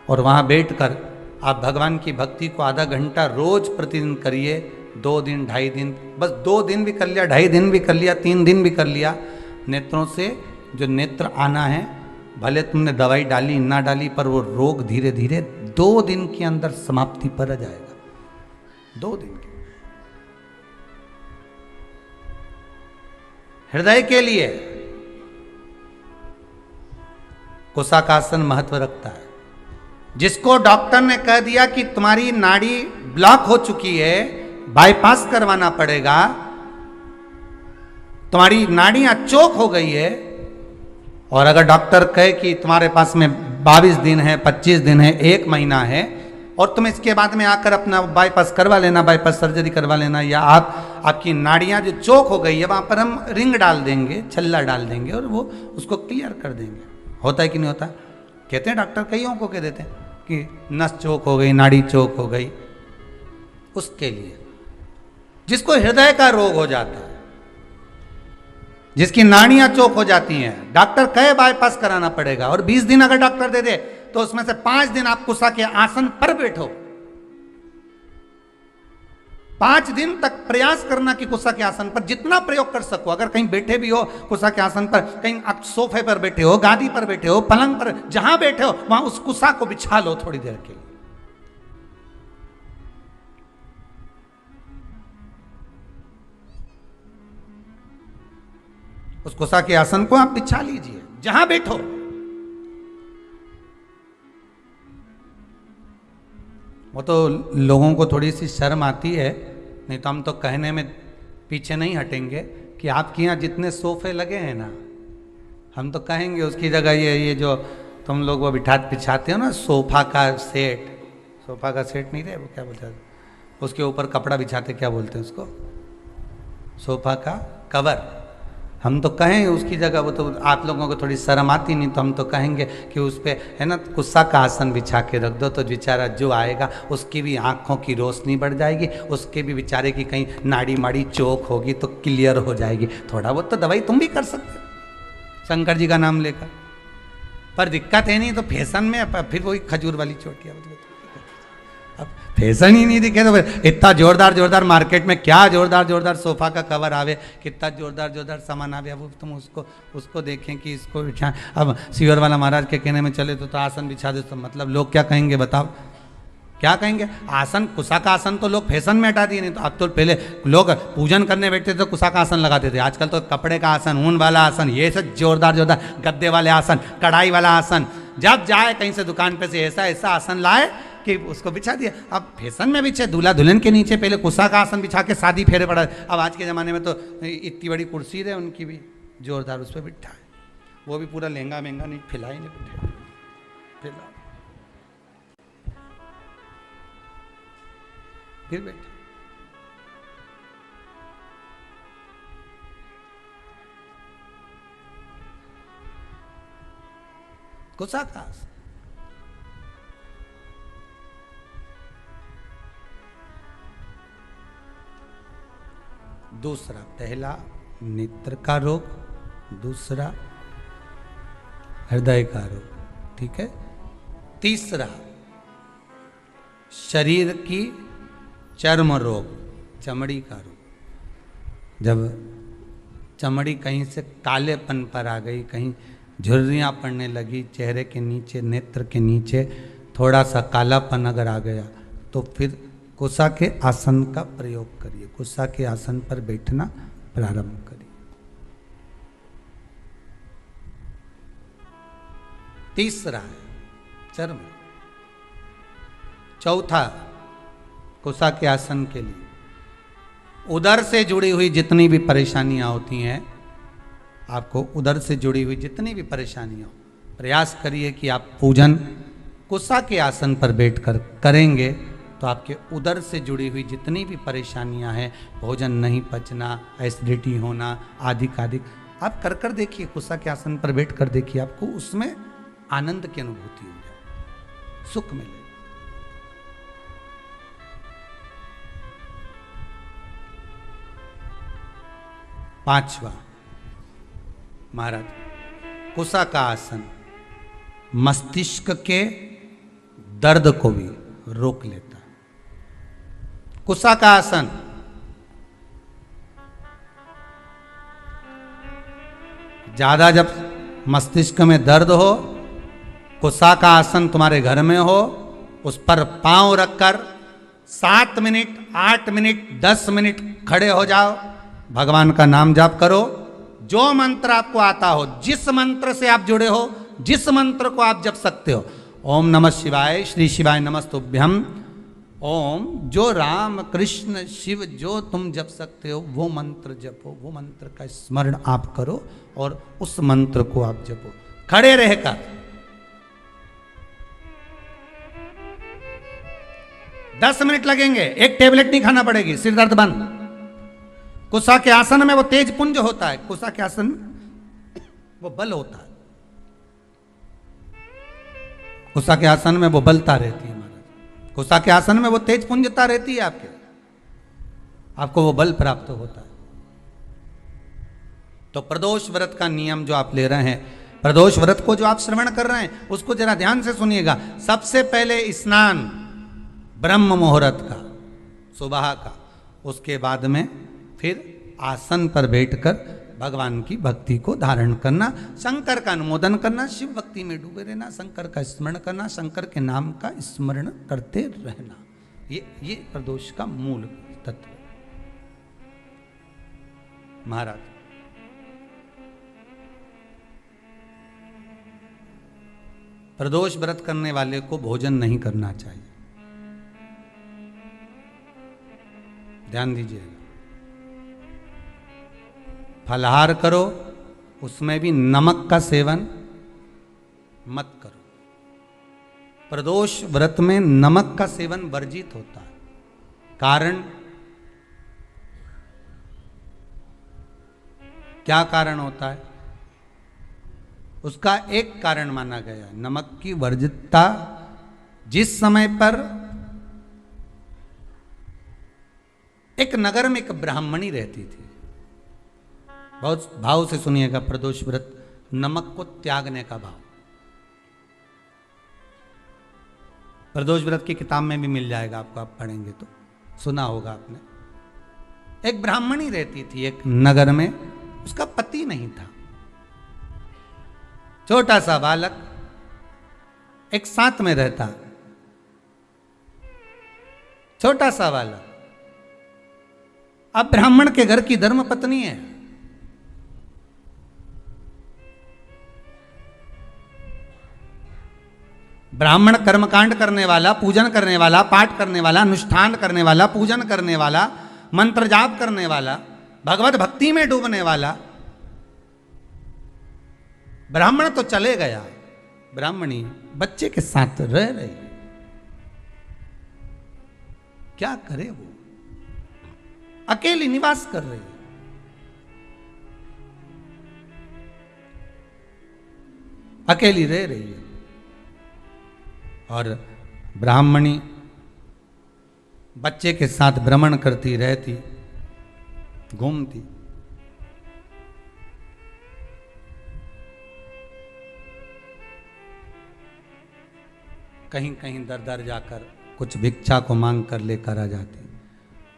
[SPEAKER 1] और वहाँ बैठकर आप भगवान की भक्ति को आधा घंटा रोज प्रतिदिन करिए। 2 दिन 2.5 दिन, बस 2 दिन भी कर लिया, 2.5 दिन भी कर लिया, 3 दिन भी कर लिया। नेत्रों से जो नेत्र आना है, भले तुमने दवाई डाली ना डाली, पर वो रोग धीरे धीरे 2 दिन के अंदर समाप्ति पर आ जाएगा। 2 दिन के। हृदय के लिए कुसा का आसन महत्व रखता है। जिसको डॉक्टर ने कह दिया कि तुम्हारी नाड़ी ब्लॉक हो चुकी है, बाईपास करवाना पड़ेगा, तुम्हारी नाड़ियां चोक हो गई है, और अगर डॉक्टर कहे कि तुम्हारे पास में 22 दिन है, 25 दिन है, 1 महीना है, और तुम इसके बाद में आकर अपना बाईपास करवा लेना, बाईपास सर्जरी करवा लेना, या आपकी नाड़ियां जो चोक हो गई है वहां पर हम रिंग डाल देंगे, छल्ला डाल देंगे और वो उसको क्लियर कर देंगे। होता है कि नहीं होता? कहते हैं डॉक्टर, कईयों को कह देते हैं कि नस चोक हो गई, नाड़ी चोक हो गई। उसके लिए जिसको हृदय का रोग हो जाता है, जिसकी नाड़ियां चौक हो जाती हैं, डॉक्टर कहे बाईपास कराना पड़ेगा, और 20 दिन अगर डॉक्टर दे दे तो उसमें से 5 दिन आप कुसा के आसन पर बैठो। 5 दिन तक प्रयास करना कि कुसा के आसन पर जितना प्रयोग कर सको। अगर कहीं बैठे भी हो कुसा के आसन पर, कहीं आप सोफे पर बैठे हो, गादी पर बैठे हो, पलंग पर, जहां बैठे हो वहां उस कुसा को बिछा लो थोड़ी देर के लिए। उस कुसा के आसन को आप बिछा लीजिए जहां बैठो। वो तो लोगों को थोड़ी सी शर्म आती है, नहीं तो हम तो कहने में पीछे नहीं हटेंगे कि आपके यहाँ जितने सोफे लगे हैं ना, हम तो कहेंगे उसकी जगह ये जो तुम लोग वो बिछाते हो ना सोफा का सेट, सोफा का सेट नहीं रहे वो क्या बोलते हैं, उसके ऊपर कपड़ा बिछाते, क्या बोलते हैं उसको, सोफा का कवर। हम तो कहें उसकी जगह, वो तो आप लोगों को थोड़ी शर्म आती नहीं, तो हम तो कहेंगे कि उस पर है ना कुस्सा का आसन बिछा के रख दो, तो बेचारा जो आएगा उसकी भी आंखों की रोशनी बढ़ जाएगी, उसके भी बेचारे की कहीं नाड़ी माड़ी चौक होगी तो क्लियर हो जाएगी। थोड़ा बहुत तो दवाई तुम भी कर सकते हो शंकर जी का नाम लेकर, पर दिक्कत है नहीं तो फैशन में फिर वही खजूर वाली चोटियाँ, अब फैशन ही नहीं दिखे तो फिर इतना जोरदार जोरदार मार्केट में क्या जोरदार जोरदार सोफा का कवर आवे, कितना जोरदार जोरदार सामान आवे, अब तुम उसको देखें कि इसको बिछाएं। अब सीवर वाला महाराज के कहने में चले तो आसन बिछा दे, तो मतलब लोग क्या कहेंगे बताओ, क्या कहेंगे। आसन कुसा का आसन तो लोग फैशन में हटा दिए, नहीं तो अब तो पहले लोग पूजन करने बैठते थे तो कुसा का आसन लगाते थे, आजकल तो कपड़े का आसन, ऊन वाला आसन, ये सब जोरदार जोरदार गद्दे वाले आसन, कढ़ाई वाला आसन, जब जाए कहीं से दुकान पे से ऐसा ऐसा आसन लाए कि उसको बिछा दिया। अब फैशन में बिछे, दूल्हा दुल्हन के नीचे पहले कुसा का आसन बिछा के शादी फेरे पड़ा, अब आज के ज़माने में तो इतनी बड़ी कुर्सी रहे उनकी भी जोरदार, उस पर बिठा है, वो भी पूरा लहंगा महंगा नहीं, फिला ही नहीं बिठा, फिला फिर बैठे। कुसा का आसन। दूसरा, पहला नेत्र का रोग, दूसरा हृदय का रोग, ठीक है। तीसरा शरीर की चर्म रोग, चमड़ी का रोग, जब चमड़ी कहीं से कालेपन पर आ गई, कहीं झुर्रियाँ पड़ने लगी, चेहरे के नीचे, नेत्र के नीचे थोड़ा सा कालापन अगर आ गया तो फिर कुसा के आसन का प्रयोग करिए, कुसा के आसन पर बैठना प्रारंभ करिए। तीसरा है चर्म। चौथा, कुसा के आसन के लिए उदर से जुड़ी हुई जितनी भी परेशानियां होती हैं, आपको उदर से जुड़ी हुई जितनी भी परेशानियां हो, प्रयास करिए कि आप पूजन कुसा के आसन पर बैठकर करेंगे तो आपके उदर से जुड़ी हुई जितनी भी परेशानियां हैं, भोजन नहीं पचना, एसिडिटी होना, आदि आप कर देखिए, कुसा के आसन पर बैठ कर देखिए, आपको उसमें आनंद की अनुभूति हो जाए, सुख मिले। पांचवा, महाराज, कुसा का आसन मस्तिष्क के दर्द को भी रोक लेता है। कुसा का आसन ज्यादा जब मस्तिष्क में दर्द हो, कुसा का आसन तुम्हारे घर में हो, उस पर पांव रखकर 7 मिनट, 8 मिनट, 10 मिनट खड़े हो जाओ, भगवान का नाम जाप करो, जो मंत्र आपको आता हो, जिस मंत्र से आप जुड़े हो, जिस मंत्र को आप जप सकते हो, ओम नमः शिवाय, श्री शिवाय नमस्तुभ्यम, ओम, जो राम कृष्ण शिव जो तुम जप सकते हो वो मंत्र जपो, वो मंत्र का स्मरण आप करो और उस मंत्र को आप जपो खड़े रहकर। दस मिनट लगेंगे, एक टेबलेट नहीं खाना पड़ेगी, सिर दर्द बंद। कुसा के आसन में वो तेज पुंज होता है, कुसा के आसन में वो बल होता है, कुसा के आसन में वो बलता रहती है महाराज, कुसा के आसन में वो तेज पुंजता रहती है, आपको वो बल प्राप्त होता है। तो प्रदोष व्रत का नियम जो आप ले रहे हैं, प्रदोष व्रत को जो आप श्रवण कर रहे हैं उसको जरा ध्यान से सुनिएगा। सबसे पहले स्नान ब्रह्म मुहूर्त का, सुबह का, उसके बाद में फिर आसन पर बैठकर भगवान की भक्ति को धारण करना, शंकर का अनुमोदन करना, शिव भक्ति में डूबे रहना, शंकर का स्मरण करना, शंकर के नाम का स्मरण करते रहना। ये प्रदोष का मूल तत्व। महाराज प्रदोष व्रत करने वाले को भोजन नहीं करना चाहिए, ध्यान दीजिएगा। फलाहार करो, उसमें भी नमक का सेवन मत करो। प्रदोष व्रत में नमक का सेवन वर्जित होता है। कारण क्या कारण होता है? उसका एक कारण माना गया है, नमक की वर्जितता। जिस समय पर एक नगर में एक ब्राह्मणी रहती थी, बहुत भाव से सुनिएगा, प्रदोष व्रत नमक को त्यागने का भाव। प्रदोष व्रत की किताब में भी मिल जाएगा आपको, आप पढ़ेंगे तो सुना होगा आपने। एक ब्राह्मणी रहती थी एक नगर में, उसका पति नहीं था। छोटा सा बालक एक साथ में रहता, छोटा सा बालक। अब ब्राह्मण के घर की धर्म पत्नी है, ब्राह्मण कर्मकांड करने वाला, पूजन करने वाला, पाठ करने वाला, अनुष्ठान करने वाला, पूजन करने वाला, मंत्र जाप करने वाला, भगवत भक्ति में डूबने वाला। ब्राह्मण तो चले गया, ब्राह्मणी बच्चे के साथ रह रही। क्या करे वो? अकेली निवास कर रही है। अकेली रह रही है और ब्राह्मणी बच्चे के साथ भ्रमण करती रहती, घूमती। कहीं कहीं दर दर जाकर कुछ भिक्षा को मांग कर लेकर आ जाती,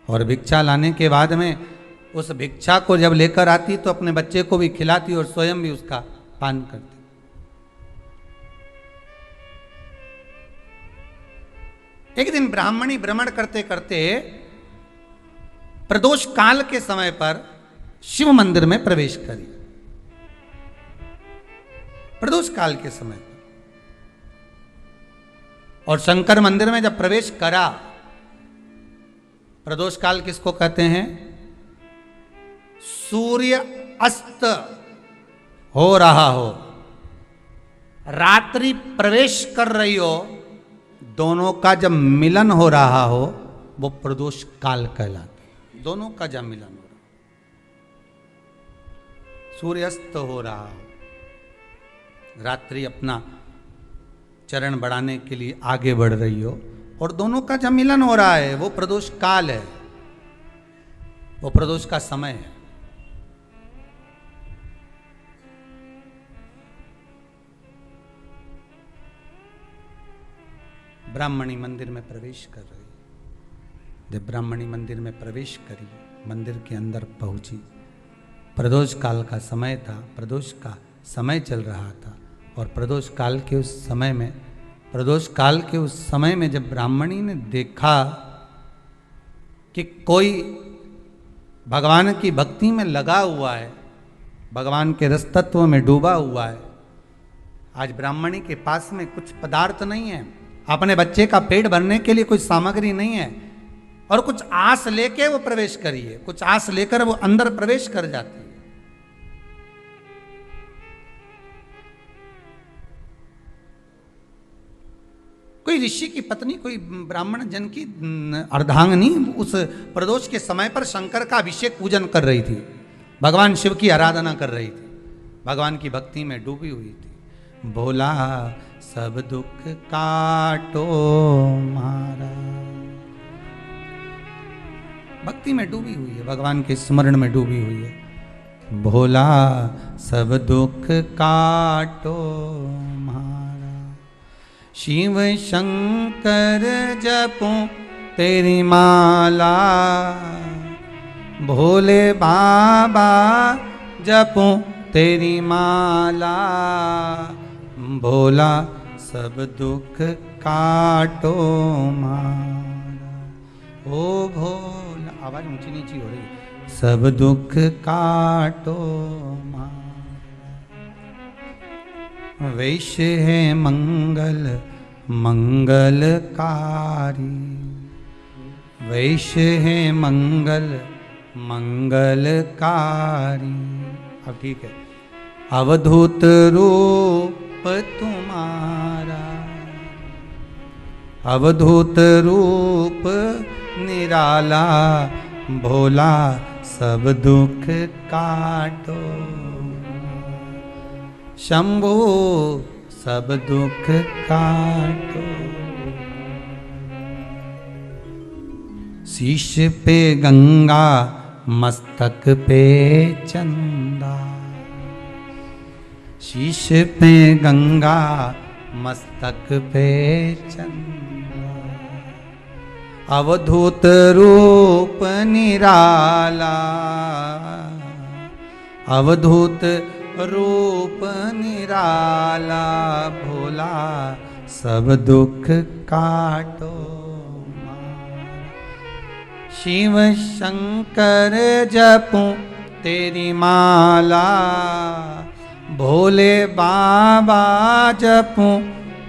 [SPEAKER 1] और भिक्षा लाने के बाद में उस भिक्षा को जब लेकर आती तो अपने बच्चे को भी खिलाती और स्वयं भी उसका पान करती। एक दिन ब्राह्मणी भ्रमण करते करते प्रदोष काल के समय पर शिव मंदिर में प्रवेश करी। प्रदोष काल के समय पर, और शंकर मंदिर में जब प्रवेश करा, प्रदोष काल किसको कहते हैं? सूर्य अस्त हो रहा हो, रात्रि प्रवेश कर रही हो, दोनों का जब मिलन हो रहा हो वो प्रदोष काल कहलाता है। दोनों का जब मिलन हो रहा, सूर्यास्त हो रहा हो, रात्रि अपना चरण बढ़ाने के लिए आगे बढ़ रही हो, और दोनों का जब मिलन हो रहा है वो प्रदोष काल है, वो प्रदोष का समय है। ब्राह्मणी मंदिर में प्रवेश कर रही। जब ब्राह्मणी मंदिर में प्रवेश करी, मंदिर के अंदर पहुंची, प्रदोष काल का समय था, प्रदोष का समय चल रहा था। और प्रदोष काल के उस समय में, प्रदोष काल के उस समय में जब ब्राह्मणी ने देखा कि कोई भगवान की भक्ति में लगा हुआ है, भगवान के रस तत्व में डूबा हुआ है। आज ब्राह्मणी के पास में कुछ पदार्थ नहीं है, अपने बच्चे का पेट भरने के लिए कोई सामग्री नहीं है, और कुछ आस लेके वो प्रवेश करिए, कुछ आस लेकर वो अंदर प्रवेश कर जाती है। कोई ऋषि की पत्नी, कोई ब्राह्मण जन की अर्धांगिनी उस प्रदोष के समय पर शंकर का अभिषेक पूजन कर रही थी, भगवान शिव की आराधना कर रही थी, भगवान की भक्ति में डूबी हुई थी। भोला सब दुख काटो मारा, भक्ति में डूबी हुई है, भगवान के स्मरण में डूबी हुई है। भोला सब दुख काटो मारा। शिव शंकर जपो तेरी माला, भोले बाबा जपो तेरी माला, भोला सब दुख काटो मारा। ओ भोला, आवाज ऊंची नीची हो रही, सब दुख काटो मारा। वैश्य है मंगल मंगलकारी, वैश्य है मंगल मंगलकारी। अब ठीक है। अवधूत रूप तुम्हारा, अवधूत रूप निराला, भोला सब दुख काटो। शंभु सब दुख काटो। शीश पे गंगा मस्तक पे चंदा, शीश पे गंगा मस्तक पे चंदा। अवधूत रूप निराला, अवधूत रूप निराला, भोला सब दुख काटो। शिव शंकर जपूं तेरी माला, भोले बाबा जपूं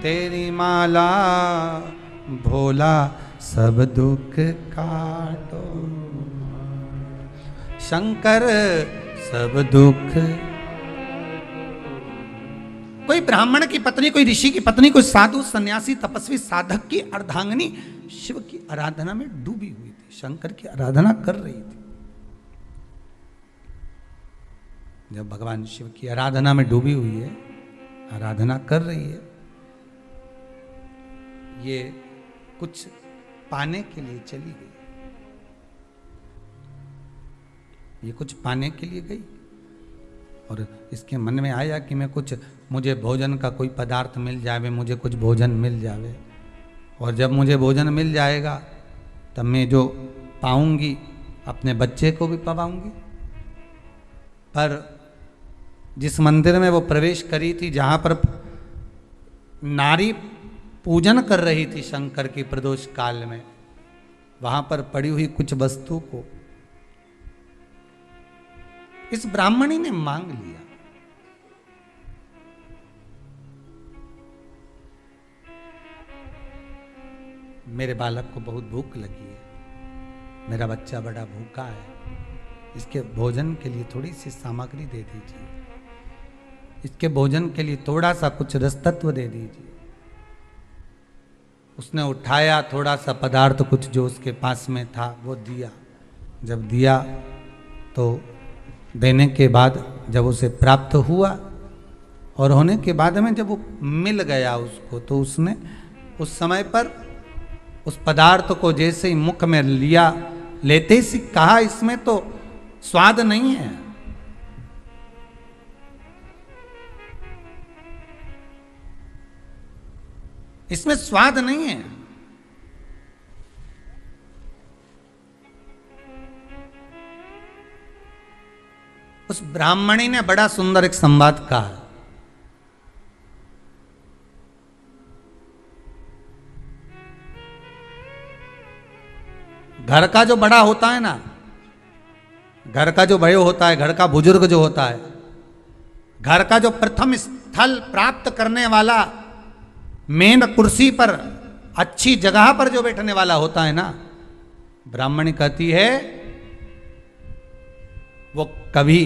[SPEAKER 1] तेरी माला, भोला सब दुख काटो। शंकर सब दुख। कोई ब्राह्मण की पत्नी, कोई ऋषि की पत्नी, कोई साधु सन्यासी तपस्वी साधक की अर्धांगिनी शिव की आराधना में डूबी हुई थी, शंकर की आराधना कर रही थी। जब भगवान शिव की आराधना में डूबी हुई है, आराधना कर रही है, ये कुछ पाने के लिए चली गई, ये कुछ पाने के लिए गई और इसके मन में आया कि मैं कुछ, मुझे भोजन का कोई पदार्थ मिल जावे, मुझे कुछ भोजन मिल जावे, और जब मुझे भोजन मिल जाएगा तब मैं जो पाऊंगी अपने बच्चे को भी पवाऊंगी। पर जिस मंदिर में वो प्रवेश करी थी, जहाँ पर नारी पूजन कर रही थी शंकर की प्रदोष काल में, वहाँ पर पड़ी हुई कुछ वस्तु को इस ब्राह्मणी ने मांग लिया। मेरे बालक को बहुत भूख लगी है, मेरा बच्चा बड़ा भूखा है, इसके भोजन के लिए थोड़ी सी सामग्री दे दीजिए, इसके भोजन के लिए थोड़ा सा कुछ रसतत्व दे दीजिए। उसने उठाया थोड़ा सा पदार्थ, कुछ जो उसके पास में था वो दिया। जब दिया तो देने के बाद जब उसे प्राप्त हुआ और होने के बाद में जब वो मिल गया उसको, तो उसने उस समय पर उस पदार्थ को जैसे ही मुख में लिया, लेते ही कहा इसमें तो स्वाद नहीं है। इसमें स्वाद नहीं है। उस ब्राह्मणी ने बड़ा सुंदर एक संवाद कहा। घर का जो बड़ा होता है ना, घर का जो बड़े होता है, घर का बुजुर्ग जो होता है, घर का जो प्रथम स्थल प्राप्त करने वाला, मेन कुर्सी पर अच्छी जगह पर जो बैठने वाला होता है ना, ब्राह्मणी कहती है वो कभी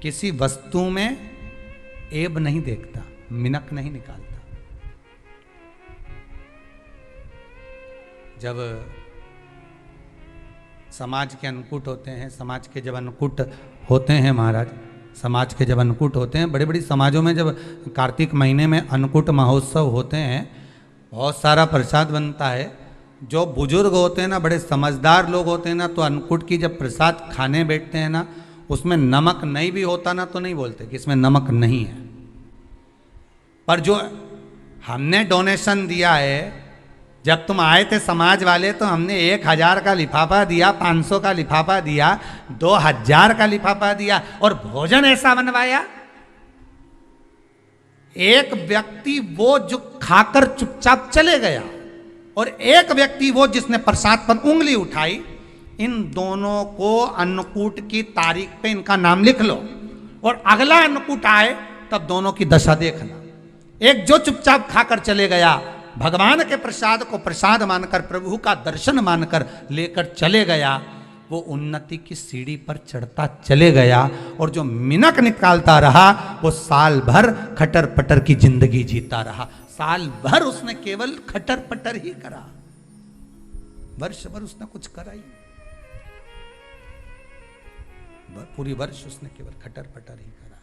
[SPEAKER 1] किसी वस्तु में ऐब नहीं देखता, मिनक नहीं निकालता। जब समाज के अन्नकूट होते हैं, समाज के जब अन्नकूट होते हैं महाराज, समाज के जब अन्नकूट होते हैं, बड़ी बड़ी समाजों में जब कार्तिक महीने में अन्नकूट महोत्सव होते हैं, बहुत सारा प्रसाद बनता है। जो बुजुर्ग होते हैं ना, बड़े समझदार लोग होते हैं ना, तो अन्नकूट की जब प्रसाद खाने बैठते हैं ना, उसमें नमक नहीं भी होता ना तो नहीं बोलते कि इसमें नमक नहीं है। पर जो हमने डोनेशन दिया है, जब तुम आए थे समाज वाले तो हमने 1000 का लिफाफा दिया, 500 का लिफाफा दिया, 2000 का लिफाफा दिया और भोजन ऐसा बनवाया। एक व्यक्ति वो जो खाकर चुपचाप चले गया और एक व्यक्ति वो जिसने प्रसाद पर उंगली उठाई। इन दोनों को अन्नकूट की तारीख पे इनका नाम लिख लो और अगला अन्नकूट आए तब दोनों की दशा देखना। एक जो चुपचाप खाकर चले गया, भगवान के प्रसाद को प्रसाद मानकर, प्रभु का दर्शन मानकर लेकर चले गया, वो उन्नति की सीढ़ी पर चढ़ता चले गया। और जो मिनक निकालता रहा वो साल भर खटर पटर की जिंदगी जीता रहा। साल भर उसने केवल खटर पटर ही करा, वर्ष भर उसने कुछ करा ही, पूरी वर्ष उसने केवल खटर पटर ही करा,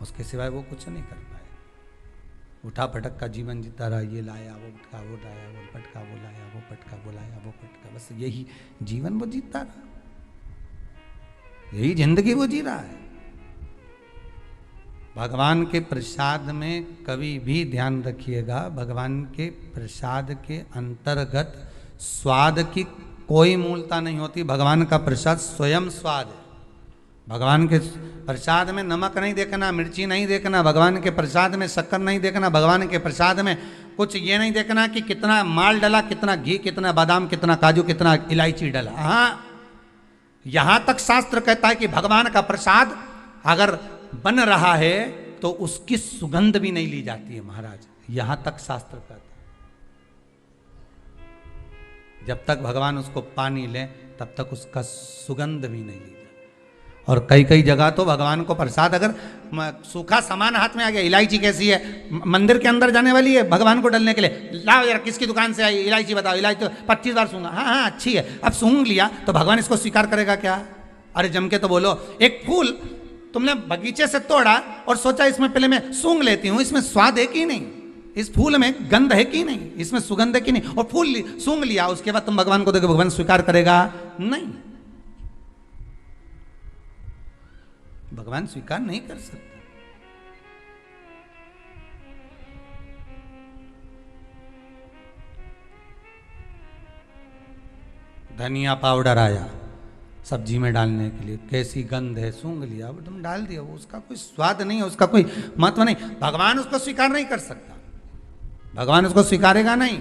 [SPEAKER 1] उसके सिवाय वो कुछ नहीं कर पाए। उठा पटक का जीवन जीता रहा, ये लाया वो पटका, वो लाया वो पटका, वो लाया वो पटका, वो लाया वो पटका, बस यही जीवन वो जीता रहा, यही जिंदगी वो जी रहा है। भगवान के प्रसाद में कभी भी ध्यान रखिएगा, भगवान के प्रसाद के अंतर्गत स्वाद की कोई मूलता नहीं होती। भगवान का प्रसाद स्वयं स्वाद है। भगवान के प्रसाद में नमक नहीं देखना, मिर्ची नहीं देखना, भगवान के प्रसाद में शक्कर नहीं देखना, भगवान के प्रसाद में कुछ ये नहीं देखना कि कितना माल डला, कितना घी, कितना बादाम, कितना काजू, कितना इलायची डला। हाँ, यहां तक शास्त्र कहता है कि भगवान का प्रसाद अगर बन रहा है तो उसकी सुगंध भी नहीं ली जाती है महाराज, यहां तक शास्त्र कहता है। जब तक भगवान उसको पानी ले तब तक उसका सुगंध भी नहीं ली जाती। और कई कई जगह तो भगवान को प्रसाद अगर सूखा सामान हाथ में आ गया, इलायची कैसी है, मंदिर के अंदर जाने वाली है भगवान को डलने के लिए, लाओ यार किसकी दुकान से आई इलायची बताओ, इलायची तो 25 बार सूंघा, हाँ हाँ अच्छी है, अब सूंघ लिया तो भगवान इसको स्वीकार करेगा क्या? अरे जम के तो बोलो। एक फूल तुमने बगीचे से तोड़ा और सोचा इसमें पहले मैं सूंघ लेती हूं, इसमें स्वाद है कि नहीं, इस फूल में गंध है कि नहीं, इसमें सुगंध है कि नहीं, और फूल सूंघ लिया, उसके बाद तुम भगवान को देखो, भगवान स्वीकार करेगा? नहीं, भगवान स्वीकार नहीं कर सकता। धनिया पाउडर आया सब्जी में डालने के लिए, कैसी गंध है, सूंघ लिया, तुम डाल दिया, वो उसका कोई स्वाद नहीं है, उसका कोई महत्व नहीं, भगवान उसको स्वीकार नहीं कर सकता, भगवान उसको स्वीकारेगा नहीं।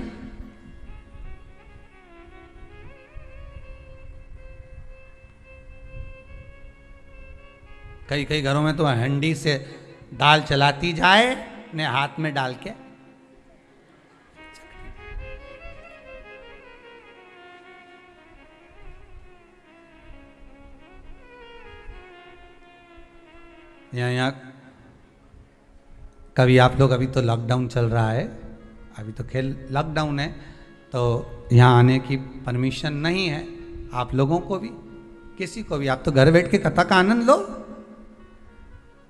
[SPEAKER 1] कई कई घरों में तो हंडी से दाल चलाती जाए ने हाथ में डाल के, यहाँ कभी आप लोग, अभी तो लॉकडाउन चल रहा है, अभी तो खेल लॉकडाउन है, तो यहाँ आने की परमिशन नहीं है आप लोगों को भी, किसी को भी। आप तो घर बैठ के कथा का आनंद लो।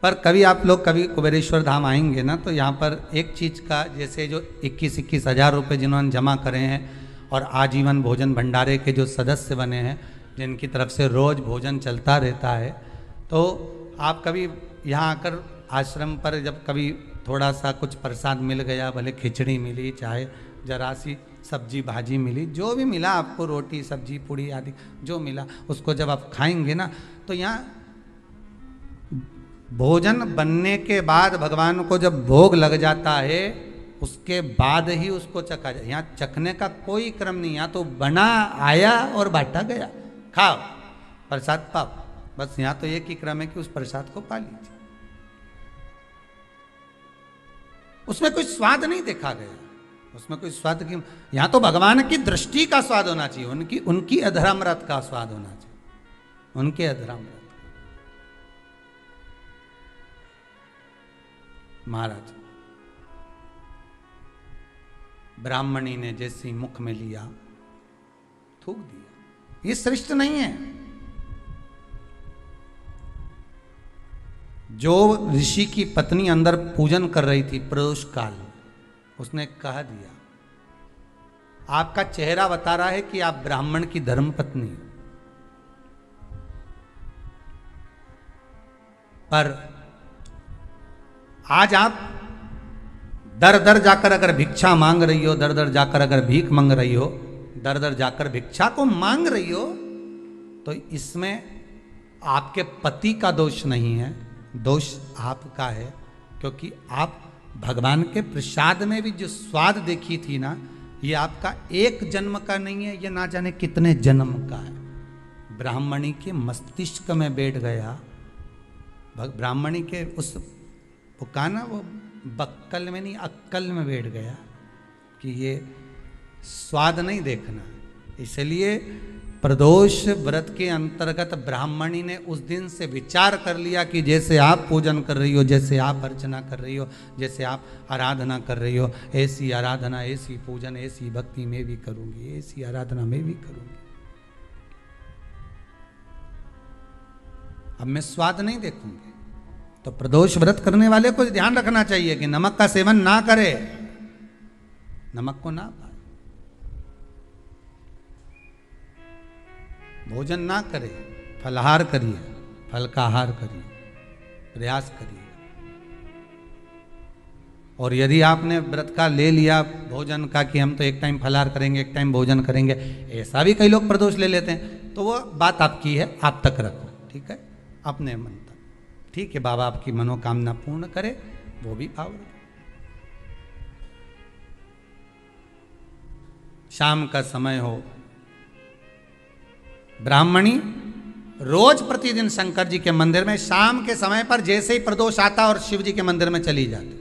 [SPEAKER 1] पर कभी आप लोग कभी कुबेरेश्वर धाम आएंगे ना, तो यहाँ पर एक चीज़ का, जैसे जो 21-21 हज़ार रुपये जिन्होंने जमा करे हैं और आजीवन भोजन भंडारे के जो सदस्य बने हैं, जिनकी तरफ से रोज़ भोजन चलता रहता है, तो आप कभी यहाँ आकर आश्रम पर जब कभी थोड़ा सा कुछ प्रसाद मिल गया, भले खिचड़ी मिली, चाहे जरा सी सब्जी भाजी मिली, जो भी मिला आपको, रोटी सब्जी पूड़ी आदि जो मिला, उसको जब आप खाएंगे ना, तो यहाँ भोजन बनने के बाद भगवान को जब भोग लग जाता है, उसके बाद ही उसको चखा जाए। यहाँ चखने का कोई क्रम नहीं, यहाँ तो बना आया और बांटा गया, खाओ प्रसाद पाओ, बस यहाँ तो एक ही क्रम है कि उस प्रसाद को पा लीजिए। उसमें कोई स्वाद नहीं देखा गया, उसमें कोई स्वाद की, यहाँ तो भगवान की दृष्टि का स्वाद होना चाहिए, उनकी अधरामृत का स्वाद होना चाहिए, उनके अधरामृत। महाराज ब्राह्मणी ने जैसी मुख में लिया थूक दिया, ये श्रेष्ठ नहीं है। जो ऋषि की पत्नी अंदर पूजन कर रही थी प्रदोष काल, उसने कह दिया, आपका चेहरा बता रहा है कि आप ब्राह्मण की धर्म पत्नी, पर आज आप दर दर जाकर अगर भिक्षा मांग रही हो, दर दर जाकर अगर भीख मांग रही हो, दर दर जाकर भिक्षा को मांग रही हो, तो इसमें आपके पति का दोष नहीं है, दोष आपका है। क्योंकि आप भगवान के प्रसाद में भी जो स्वाद देखी थी ना, ये आपका एक जन्म का नहीं है, ये ना जाने कितने जन्म का है। ब्राह्मणी के मस्तिष्क में बैठ गया, ब्राह्मणी के उस का ना वो बक्कल में नहीं अक्कल में बैठ गया कि ये स्वाद नहीं देखना। इसलिए प्रदोष व्रत के अंतर्गत ब्राह्मणी ने उस दिन से विचार कर लिया कि जैसे आप पूजन कर रही हो, जैसे आप अर्चना कर रही हो, जैसे आप आराधना कर रही हो, ऐसी आराधना, ऐसी पूजन, ऐसी भक्ति मैं भी करूंगी, ऐसी आराधना मैं भी करूंगी। अब मैं स्वाद नहीं देखूंगी। तो प्रदोष व्रत करने वाले को ध्यान रखना चाहिए कि नमक का सेवन ना करे, नमक को ना पाए, भोजन ना करे, फलाहार करिए, फल का आहार करिए, प्रयास करिए। और यदि आपने व्रत का ले लिया भोजन का कि हम तो एक टाइम फलाहार करेंगे, एक टाइम भोजन करेंगे, ऐसा भी कई लोग प्रदोष ले लेते हैं, तो वो बात आपकी है, आप तक रखो, ठीक है, अपने मन तक। ठीक है, बाबा आपकी मनोकामना पूर्ण करे, वो भी भाव रखो। शाम का समय हो, ब्राह्मणी रोज प्रतिदिन शंकर जी के मंदिर में शाम के समय पर जैसे ही प्रदोष आता और शिव जी के मंदिर में चली जाती।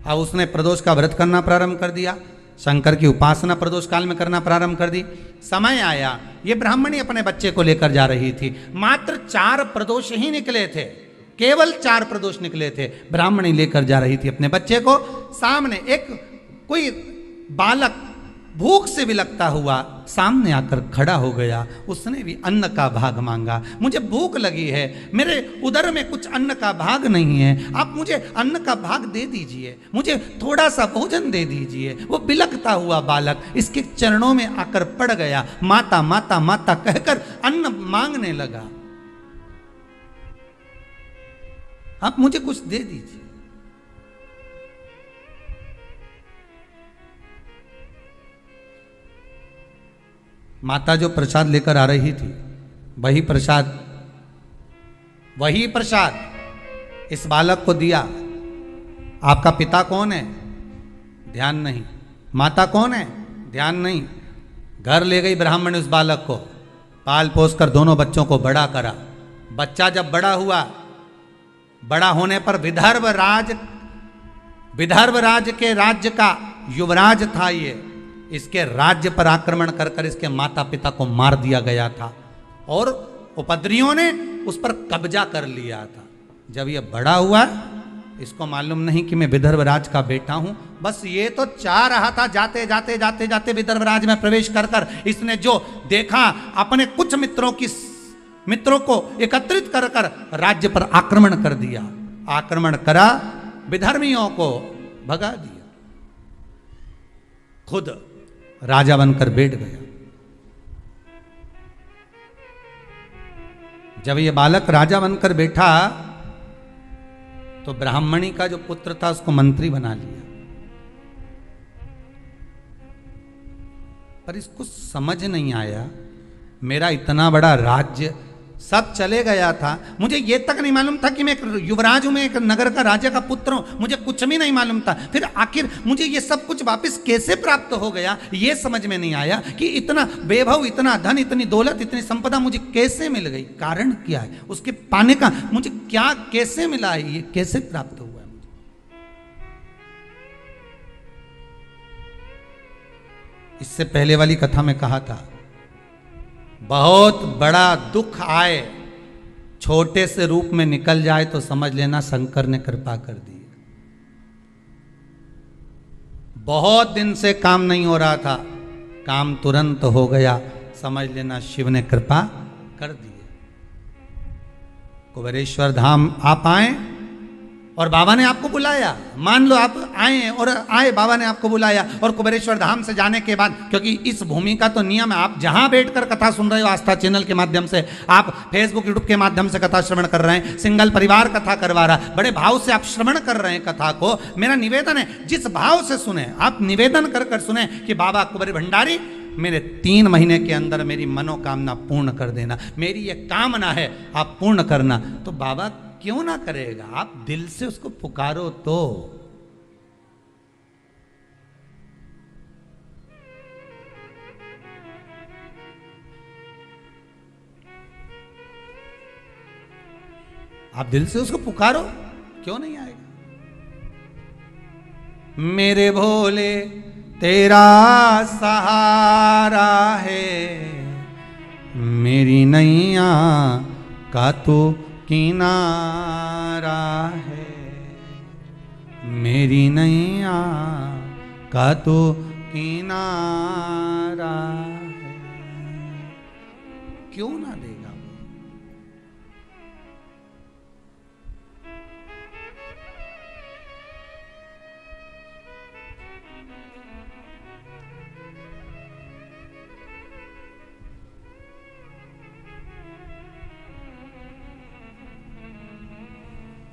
[SPEAKER 1] अब उसने प्रदोष का व्रत करना प्रारंभ कर दिया, शंकर की उपासना प्रदोष काल में करना प्रारंभ कर दी। समय आया, ये ब्राह्मणी अपने बच्चे को लेकर जा रही थी, मात्र 4 प्रदोष ही निकले थे, केवल 4 प्रदोष निकले थे। ब्राह्मणी लेकर जा रही थी अपने बच्चे को, सामने एक कोई बालक भूख से विलकता हुआ सामने आकर खड़ा हो गया। उसने भी अन्न का भाग मांगा, मुझे भूख लगी है, मेरे उदर में कुछ अन्न का भाग नहीं है, आप मुझे अन्न का भाग दे दीजिए, मुझे थोड़ा सा भोजन दे दीजिए। वो बिलकता हुआ बालक इसके चरणों में आकर पड़ गया, माता माता माता कहकर अन्न मांगने लगा, आप मुझे कुछ दे दीजिए। माता जो प्रसाद लेकर आ रही थी, वही प्रसाद इस बालक को दिया। आपका पिता कौन है? ध्यान नहीं। माता कौन है? ध्यान नहीं। घर ले गई ब्राह्मण उस बालक को, पाल पोस कर दोनों बच्चों को बड़ा करा। बच्चा जब बड़ा हुआ, बड़ा होने पर विदर्भ राज के राज्य का युवराज था ये। इसके राज्य पर आक्रमण कर कर इसके माता पिता को मार दिया गया था और उपद्रवियों ने उस पर कब्जा कर लिया था। जब ये बड़ा हुआ, इसको मालूम नहीं कि मैं विदर्भ राज का बेटा हूं, बस ये तो चाह रहा था जाते जाते जाते जाते विदर्भ राज में प्रवेश कर कर इसने जो देखा, अपने कुछ मित्रों को एकत्रित कर कर राज्य पर आक्रमण कर दिया। आक्रमण करा, विधर्मियों को भगा दिया, खुद राजा बनकर बैठ गया। जब ये बालक राजा बनकर बैठा तो ब्राह्मणी का जो पुत्र था उसको मंत्री बना लिया। पर इसको समझ नहीं आया, मेरा इतना बड़ा राज्य सब चले गया था, मुझे ये तक नहीं मालूम था कि मैं एक युवराज हूं, मैं एक नगर का राजा का पुत्र हूं, मुझे कुछ भी नहीं मालूम था। फिर आखिर मुझे ये सब कुछ वापस कैसे प्राप्त हो गया, ये समझ में नहीं आया कि इतना वैभव, इतना धन, इतनी दौलत, इतनी संपदा मुझे कैसे मिल गई, कारण क्या है उसके पाने का, मुझे क्या कैसे मिला है, ये कैसे प्राप्त हुआ है मुझे। इससे पहले वाली कथा में कहा था, बहुत बड़ा दुख आए, छोटे से रूप में निकल जाए तो समझ लेना शंकर ने कृपा कर दी। बहुत दिन से काम नहीं हो रहा था, काम तुरंत हो गया, समझ लेना शिव ने कृपा कर दी। कुबेरेश्वर धाम आप आए और बाबा ने आपको बुलाया, मान लो आप आए और आए, बाबा ने आपको बुलाया और कुबेरेश्वर धाम से जाने के बाद, क्योंकि इस भूमि का तो नियम है, आप जहां बैठकर कथा सुन रहे हो, आस्था चैनल के माध्यम से, आप फेसबुक यूट्यूब के माध्यम से कथा श्रवण कर रहे हैं, सिंगल परिवार कथा करवा रहा, बड़े भाव से आप श्रवण कर रहे हैं कथा को। मेरा निवेदन है, जिस भाव से सुने, आप निवेदन कर कर सुने कि बाबा कुबेर भंडारी मेरे 3 महीने के अंदर मेरी मनोकामना पूर्ण कर देना, मेरी ये कामना है आप पूर्ण करना। तो बाबा क्यों ना करेगा, आप दिल से उसको पुकारो तो। आप दिल से उसको पुकारो, क्यों नहीं आएगा। मेरे भोले तेरा सहारा है, मेरी नैया का तो किनारा है, मेरी नैया का तो किनारा है। क्यों ना देगा वो।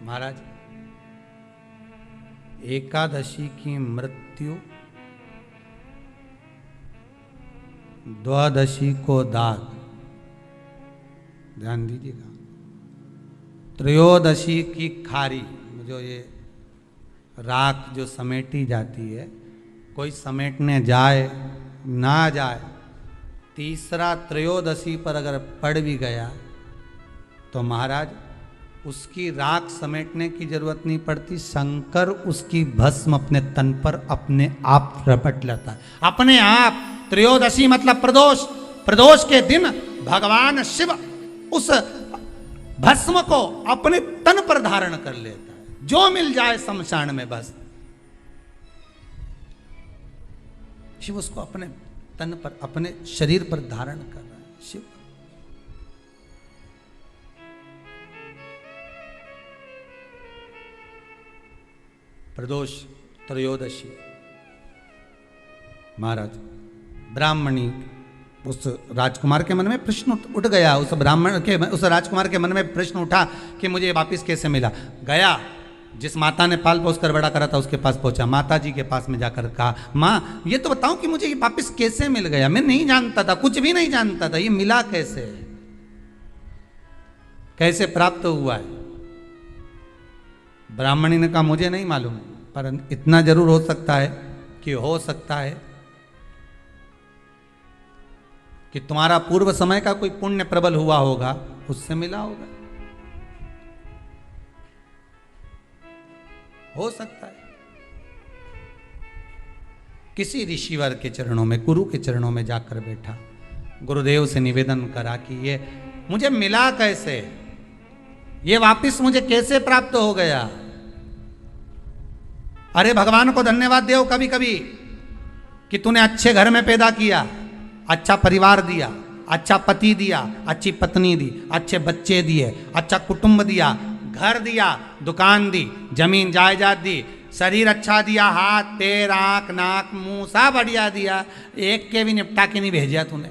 [SPEAKER 1] महाराज, एकादशी की मृत्यु, द्वादशी को दाग, ध्यान दीजिएगा, त्रयोदशी की खारी, जो ये राख जो समेटी जाती है, कोई समेटने जाए ना जाए, तीसरा त्रयोदशी पर अगर पड़ भी गया तो महाराज उसकी राख समेटने की जरूरत नहीं पड़ती, शंकर उसकी भस्म अपने तन पर अपने आप रपट लेता है, अपने आप। त्रयोदशी मतलब प्रदोष, प्रदोष के दिन भगवान शिव उस भस्म को अपने तन पर धारण कर लेता है, जो मिल जाए शमशान में बस शिव उसको अपने तन पर, अपने शरीर पर धारण कर रहा है शिव। प्रदोष त्रयोदशी। महाराज, ब्राह्मणी, उस राजकुमार के मन में प्रश्न उठ गया, उस ब्राह्मण के, उस राजकुमार के मन में प्रश्न उठा कि मुझे वापिस कैसे मिला। गया, जिस माता ने पाल पोस कर बड़ा करा था उसके पास पहुंचा, माता जी के पास में जाकर कहा, माँ ये तो बताओ कि मुझे ये वापिस कैसे मिल गया, मैं नहीं जानता था, कुछ भी नहीं जानता था, ये मिला कैसे, कैसे प्राप्त हुआ है। ब्राह्मणी ने कहा मुझे नहीं मालूम, पर इतना जरूर हो सकता है कि हो सकता है कि तुम्हारा पूर्व समय का कोई पुण्य प्रबल हुआ होगा, उससे मिला होगा, हो सकता है। किसी ऋषिवर के चरणों में, गुरु के चरणों में जाकर बैठा, गुरुदेव से निवेदन करा कि ये मुझे मिला कैसे, ये वापिस मुझे कैसे प्राप्त हो गया। अरे भगवान को धन्यवाद दो कभी कभी कि तूने अच्छे घर में पैदा किया, अच्छा परिवार दिया, अच्छा पति दिया, अच्छी पत्नी दी, अच्छे बच्चे दिए, अच्छा कुटुंब दिया, घर दिया, दुकान दी, जमीन जायदाद दी, शरीर अच्छा दिया, हाथ पैर आंख नाक मुंह सब बढ़िया दिया, एक के भी निपटा के नहीं भेजा तूने।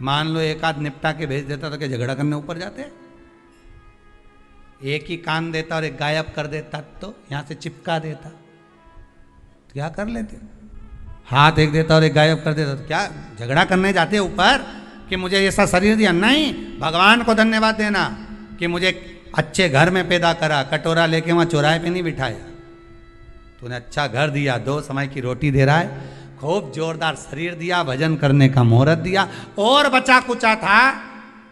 [SPEAKER 1] मान लो एक आध निपटा के भेज देता तो क्या झगड़ा करने ऊपर जाते? एक ही कान देता और एक गायब कर देता तो यहां से चिपका देता, तो क्या कर लेते? हाथ एक देता और एक गायब कर देता तो क्या झगड़ा करने जाते ऊपर कि मुझे ऐसा शरीर दिया? नहीं, भगवान को धन्यवाद देना कि मुझे अच्छे घर में पैदा करा, कटोरा लेके वहां चौराहे पे नहीं बिठाया, तूने अच्छा घर दिया, 2 समय की रोटी दे रहा है, खूब जोरदार शरीर दिया, भजन करने का मुहूर्त दिया, और बचा कुचा था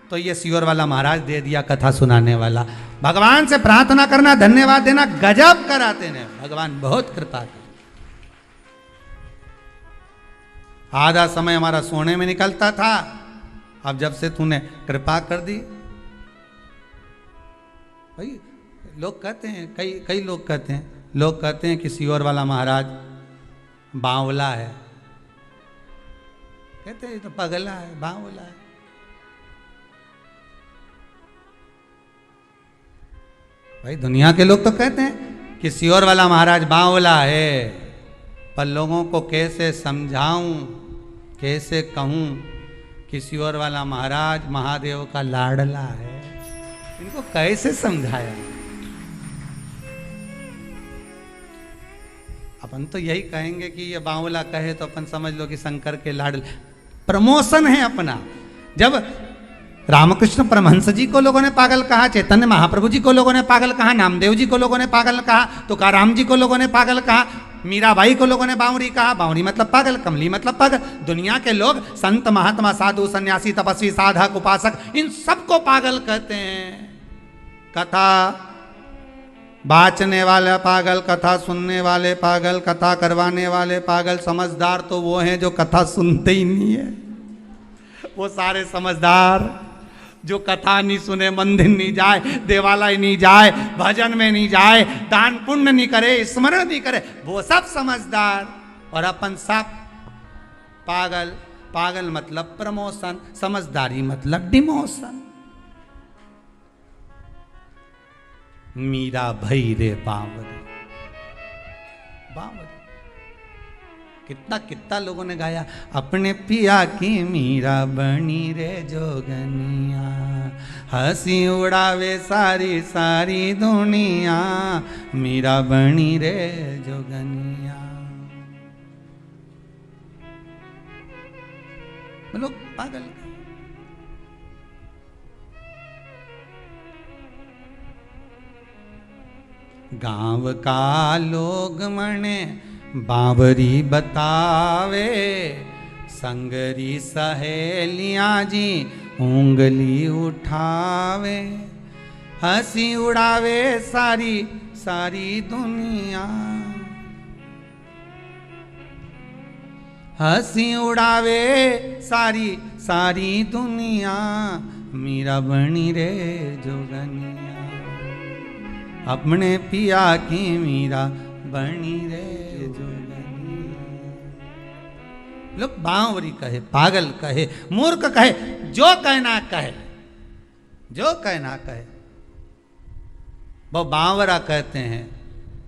[SPEAKER 1] तो ये सियोर वाला महाराज दे दिया, कथा सुनाने वाला। भगवान से प्रार्थना करना, धन्यवाद देना, गजब कराते हैं, भगवान बहुत कृपा कर। आधा समय हमारा सोने में निकलता था, अब जब से तूने कृपा कर दी, भाई लोग कहते हैं, कई लोग कहते हैं कि सियोर वाला महाराज बावला है, कहते हैं तो पगला है, बावला है। भाई दुनिया के लोग तो कहते हैं कि सियोर वाला महाराज बावला है, पर लोगों को कैसे समझाऊं, कैसे कहूं कि सियोर वाला महाराज महादेव का लाडला है, इनको कैसे समझाया। अपन तो यही कहेंगे कि ये बावला कहे तो अपन समझ लो कि शंकर के लाडले, प्रमोशन है अपना। जब रामकृष्ण परमहंस जी को लोगों ने पागल कहा, चैतन्य महाप्रभु जी को लोगों ने पागल कहा, नामदेव जी को लोगों ने पागल कहा, तुकाराम जी को लोगों ने पागल कहा, मीराबाई को लोगों ने बावरी कहा, बावरी मतलब पागल, कमली मतलब पागल। दुनिया के लोग संत महात्मा साधु सन्यासी तपस्वी साधक उपासक इन सबको पागल कहते हैं। कथा बाचने वाले पागल, कथा सुनने वाले पागल, कथा करवाने वाले पागल। समझदार तो वो हैं जो कथा सुनते ही नहीं है, वो सारे समझदार जो कथा नहीं सुने, मंदिर नहीं जाए, देवालय नहीं जाए, भजन में नहीं जाए, दान पुण्य नहीं करे, स्मरण नहीं करे, वो सब समझदार। और अपन सब पागल। पागल मतलब प्रमोशन, समझदारी मतलब डिमोशन। मीरा भई रे बावरी, बावरी कितना कितना लोगों ने गाया, अपने पिया की मीरा बनी रे जोगनिया, हंसी उड़ावे सारी सारी दुनिया, मीरा बनी रे जोगनिया। लोग पागल। गांव का लोग मने बावरी बतावे, संगरी सहेलियां जी उंगली उठावे, हंसी उड़ावे सारी सारी दुनिया, हंसी उड़ावे सारी सारी दुनिया, मीरा बनी रे जोगनिया, अपने पिया की मीरा बनी रे जोगनिया। लोग बावरी कहे, पागल कहे, मूर्ख कहे, जो कहना कहे, जो कहना कहे, वो बावरा कहते हैं।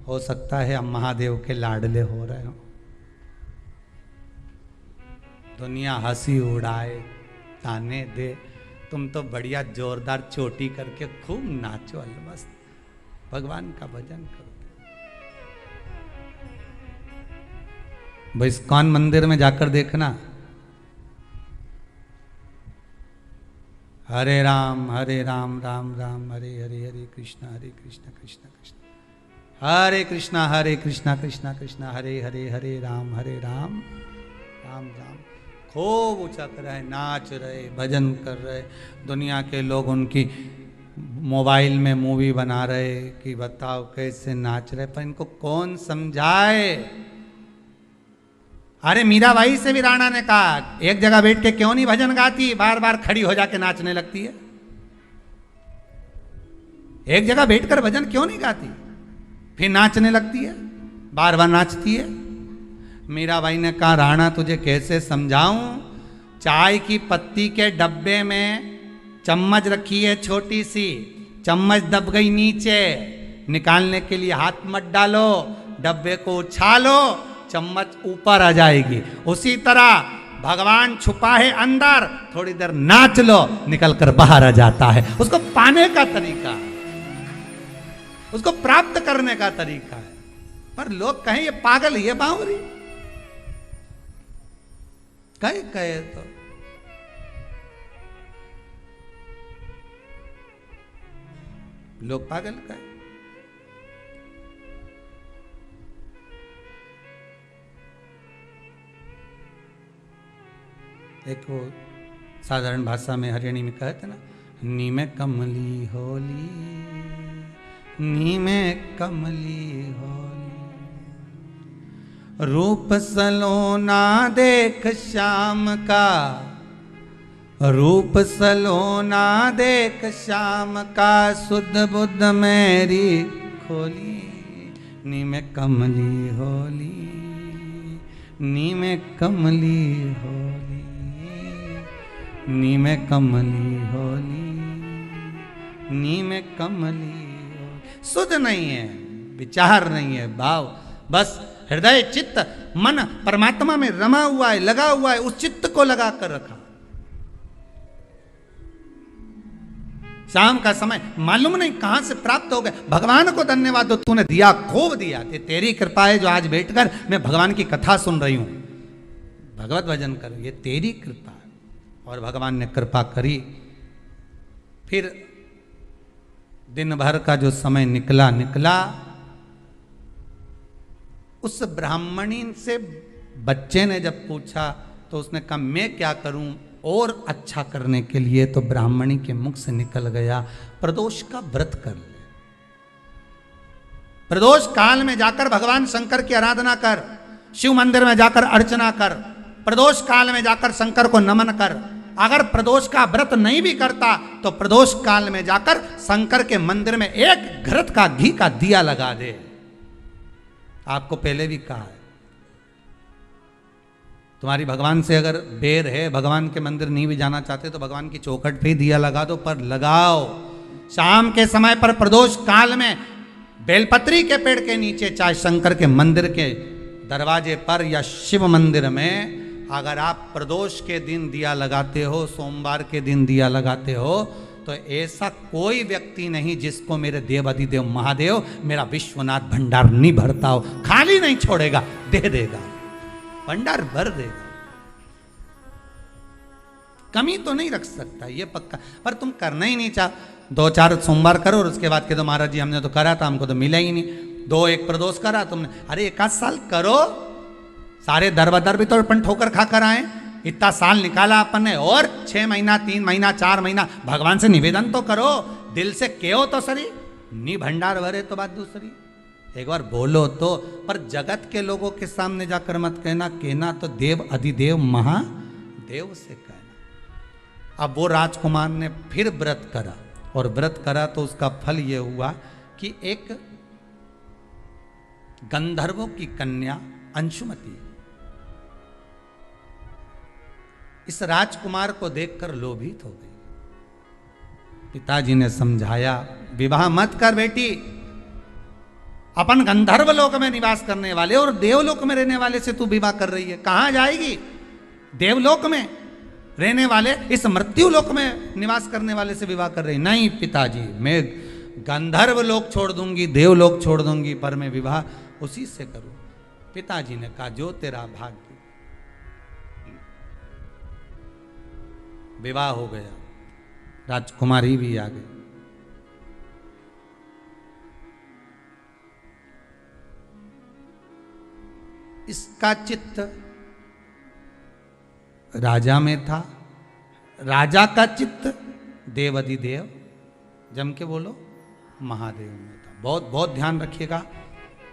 [SPEAKER 1] हो सकता है हम महादेव के लाडले हो रहे हो, दुनिया हंसी उड़ाए, ताने दे, तुम तो बढ़िया जोरदार चोटी करके खूब नाचो, अलमस्त भगवान का भजन करो। भाई इस्कॉन मंदिर में जाकर देखना, हरे राम राम राम हरे हरे, हरे कृष्ण कृष्ण कृष्ण हरे कृष्णा कृष्ण कृष्ण हरे हरे, हरे राम राम राम। खूब ऊंचा कर रहे, नाच रहे, भजन कर रहे। दुनिया के लोग उनकी मोबाइल में मूवी बना रहे कि बताओ कैसे नाच रहे, पर इनको कौन समझाए। अरे मीराबाई से भी राणा ने कहा, एक जगह बैठ के क्यों नहीं भजन गाती, बार बार खड़ी हो जाके नाचने लगती है। एक जगह बैठकर भजन क्यों नहीं गाती, फिर नाचने लगती है, बार बार नाचती है। मीराबाई ने कहा, राणा तुझे कैसे समझाऊं, चाय की पत्ती के डब्बे में चम्मच रखी है छोटी सी, चम्मच दब गई नीचे, निकालने के लिए हाथ मत डालो, डब्बे को उछालो, चम्मच ऊपर आ जाएगी। उसी तरह भगवान छुपा है अंदर, थोड़ी देर नाच लो, निकल कर बाहर आ जाता है। उसको पाने का तरीका है, उसको प्राप्त करने का तरीका है। पर लोग कहें ये पागल, ये बावरी, कहे तो लोग पागल कहे। देखो साधारण भाषा में हरियाणी में कहते ना, नी में कमली होली, नी में कमली होली, रूप सलोना देख श्याम का, रूप सलोना देख श्याम का, सुध बुद्ध मेरी खोली, नी में कमली होली, नी में कमली होली, नी में कमली होली, नी में कमली होली। सुध नहीं है, विचार नहीं है, भाव, बस हृदय चित्त मन परमात्मा में रमा हुआ है, लगा हुआ है, उस चित्त को लगा कर रखा। शाम का समय मालूम नहीं कहां से प्राप्त हो गया। भगवान को धन्यवाद दो, तूने दिया, खूब दिया, तेरी कृपा है जो आज बैठकर मैं भगवान की कथा सुन रही हूं, भगवत भजन करो, ये तेरी कृपा है। और भगवान ने कृपा करी। फिर दिन भर का जो समय निकला, उस ब्राह्मणी से बच्चे ने जब पूछा तो उसने कहा मैं क्या करूं और अच्छा करने के लिए, तो ब्राह्मणी के मुख से निकल गया, प्रदोष का व्रत कर ले। प्रदोष काल में जाकर भगवान शंकर की आराधना कर, शिव मंदिर में जाकर अर्चना कर, प्रदोष काल में जाकर शंकर को नमन कर। अगर प्रदोष का व्रत नहीं भी करता तो प्रदोष काल में जाकर शंकर के मंदिर में एक घृत का घी का दिया लगा दे। आपको पहले भी कहा है, तुम्हारी भगवान से अगर बैर है, भगवान के मंदिर नहीं भी जाना चाहते तो भगवान की चौखट पे ही दिया लगा दो, पर लगाओ। शाम के समय पर प्रदोष काल में बेलपत्री के पेड़ के नीचे, चाहे शंकर के मंदिर के दरवाजे पर या शिव मंदिर में, अगर आप प्रदोष के दिन दिया लगाते हो, सोमवार के दिन दिया लगाते हो, तो ऐसा कोई व्यक्ति नहीं जिसको मेरे देव अधिदेव महादेव मेरा विश्वनाथ भंडार नहीं भरता हो। खाली नहीं छोड़ेगा, दे देगा, भंडार भर देगा। कमी तो नहीं रख सकता, ये पक्का। पर तुम करना ही नहीं चाह, 2-4 सोमवार करो और उसके बाद के तो महाराज जी हमने तो करा था, हमको तो मिला ही नहीं। 2-1 प्रदोष करा तुमने, अरे 1 साल करो, सारे दर भी तो अपन ठोकर खा कर आए, इतना साल निकाला अपन ने, और 6 महीना 3 महीना 4 महीना भगवान से निवेदन तो करो, दिल से कहो तो सरी, नी भंडार भरे तो बात दूसरी, एक बार बोलो तो। पर जगत के लोगों के सामने जाकर मत कहना तो देव अधिदेव महादेव से कहना। अब वो राजकुमार ने फिर व्रत करा, और व्रत करा तो उसका फल ये हुआ कि एक गंधर्वों की कन्या अंशुमति इस राजकुमार को देखकर लोभित हो गई। पिताजी ने समझाया, विवाह मत कर बेटी, अपन गंधर्व लोक में निवास करने वाले और देवलोक में रहने वाले से तू विवाह कर रही है, कहां जाएगी? देवलोक में रहने वाले इस मृत्यु लोक में निवास करने वाले से विवाह कर रही। नहीं पिताजी, मैं गंधर्व लोक छोड़ दूंगी, देवलोक छोड़ दूंगी, पर मैं विवाह उसी से करूं। पिताजी ने कहा, जो तेरा भाग्य। विवाह हो गया, राजकुमारी भी आ गई। इसका चित्त राजा में था, राजा का चित्त देवाधिदेव, जम के बोलो, महादेव में था। बहुत बहुत ध्यान रखिएगा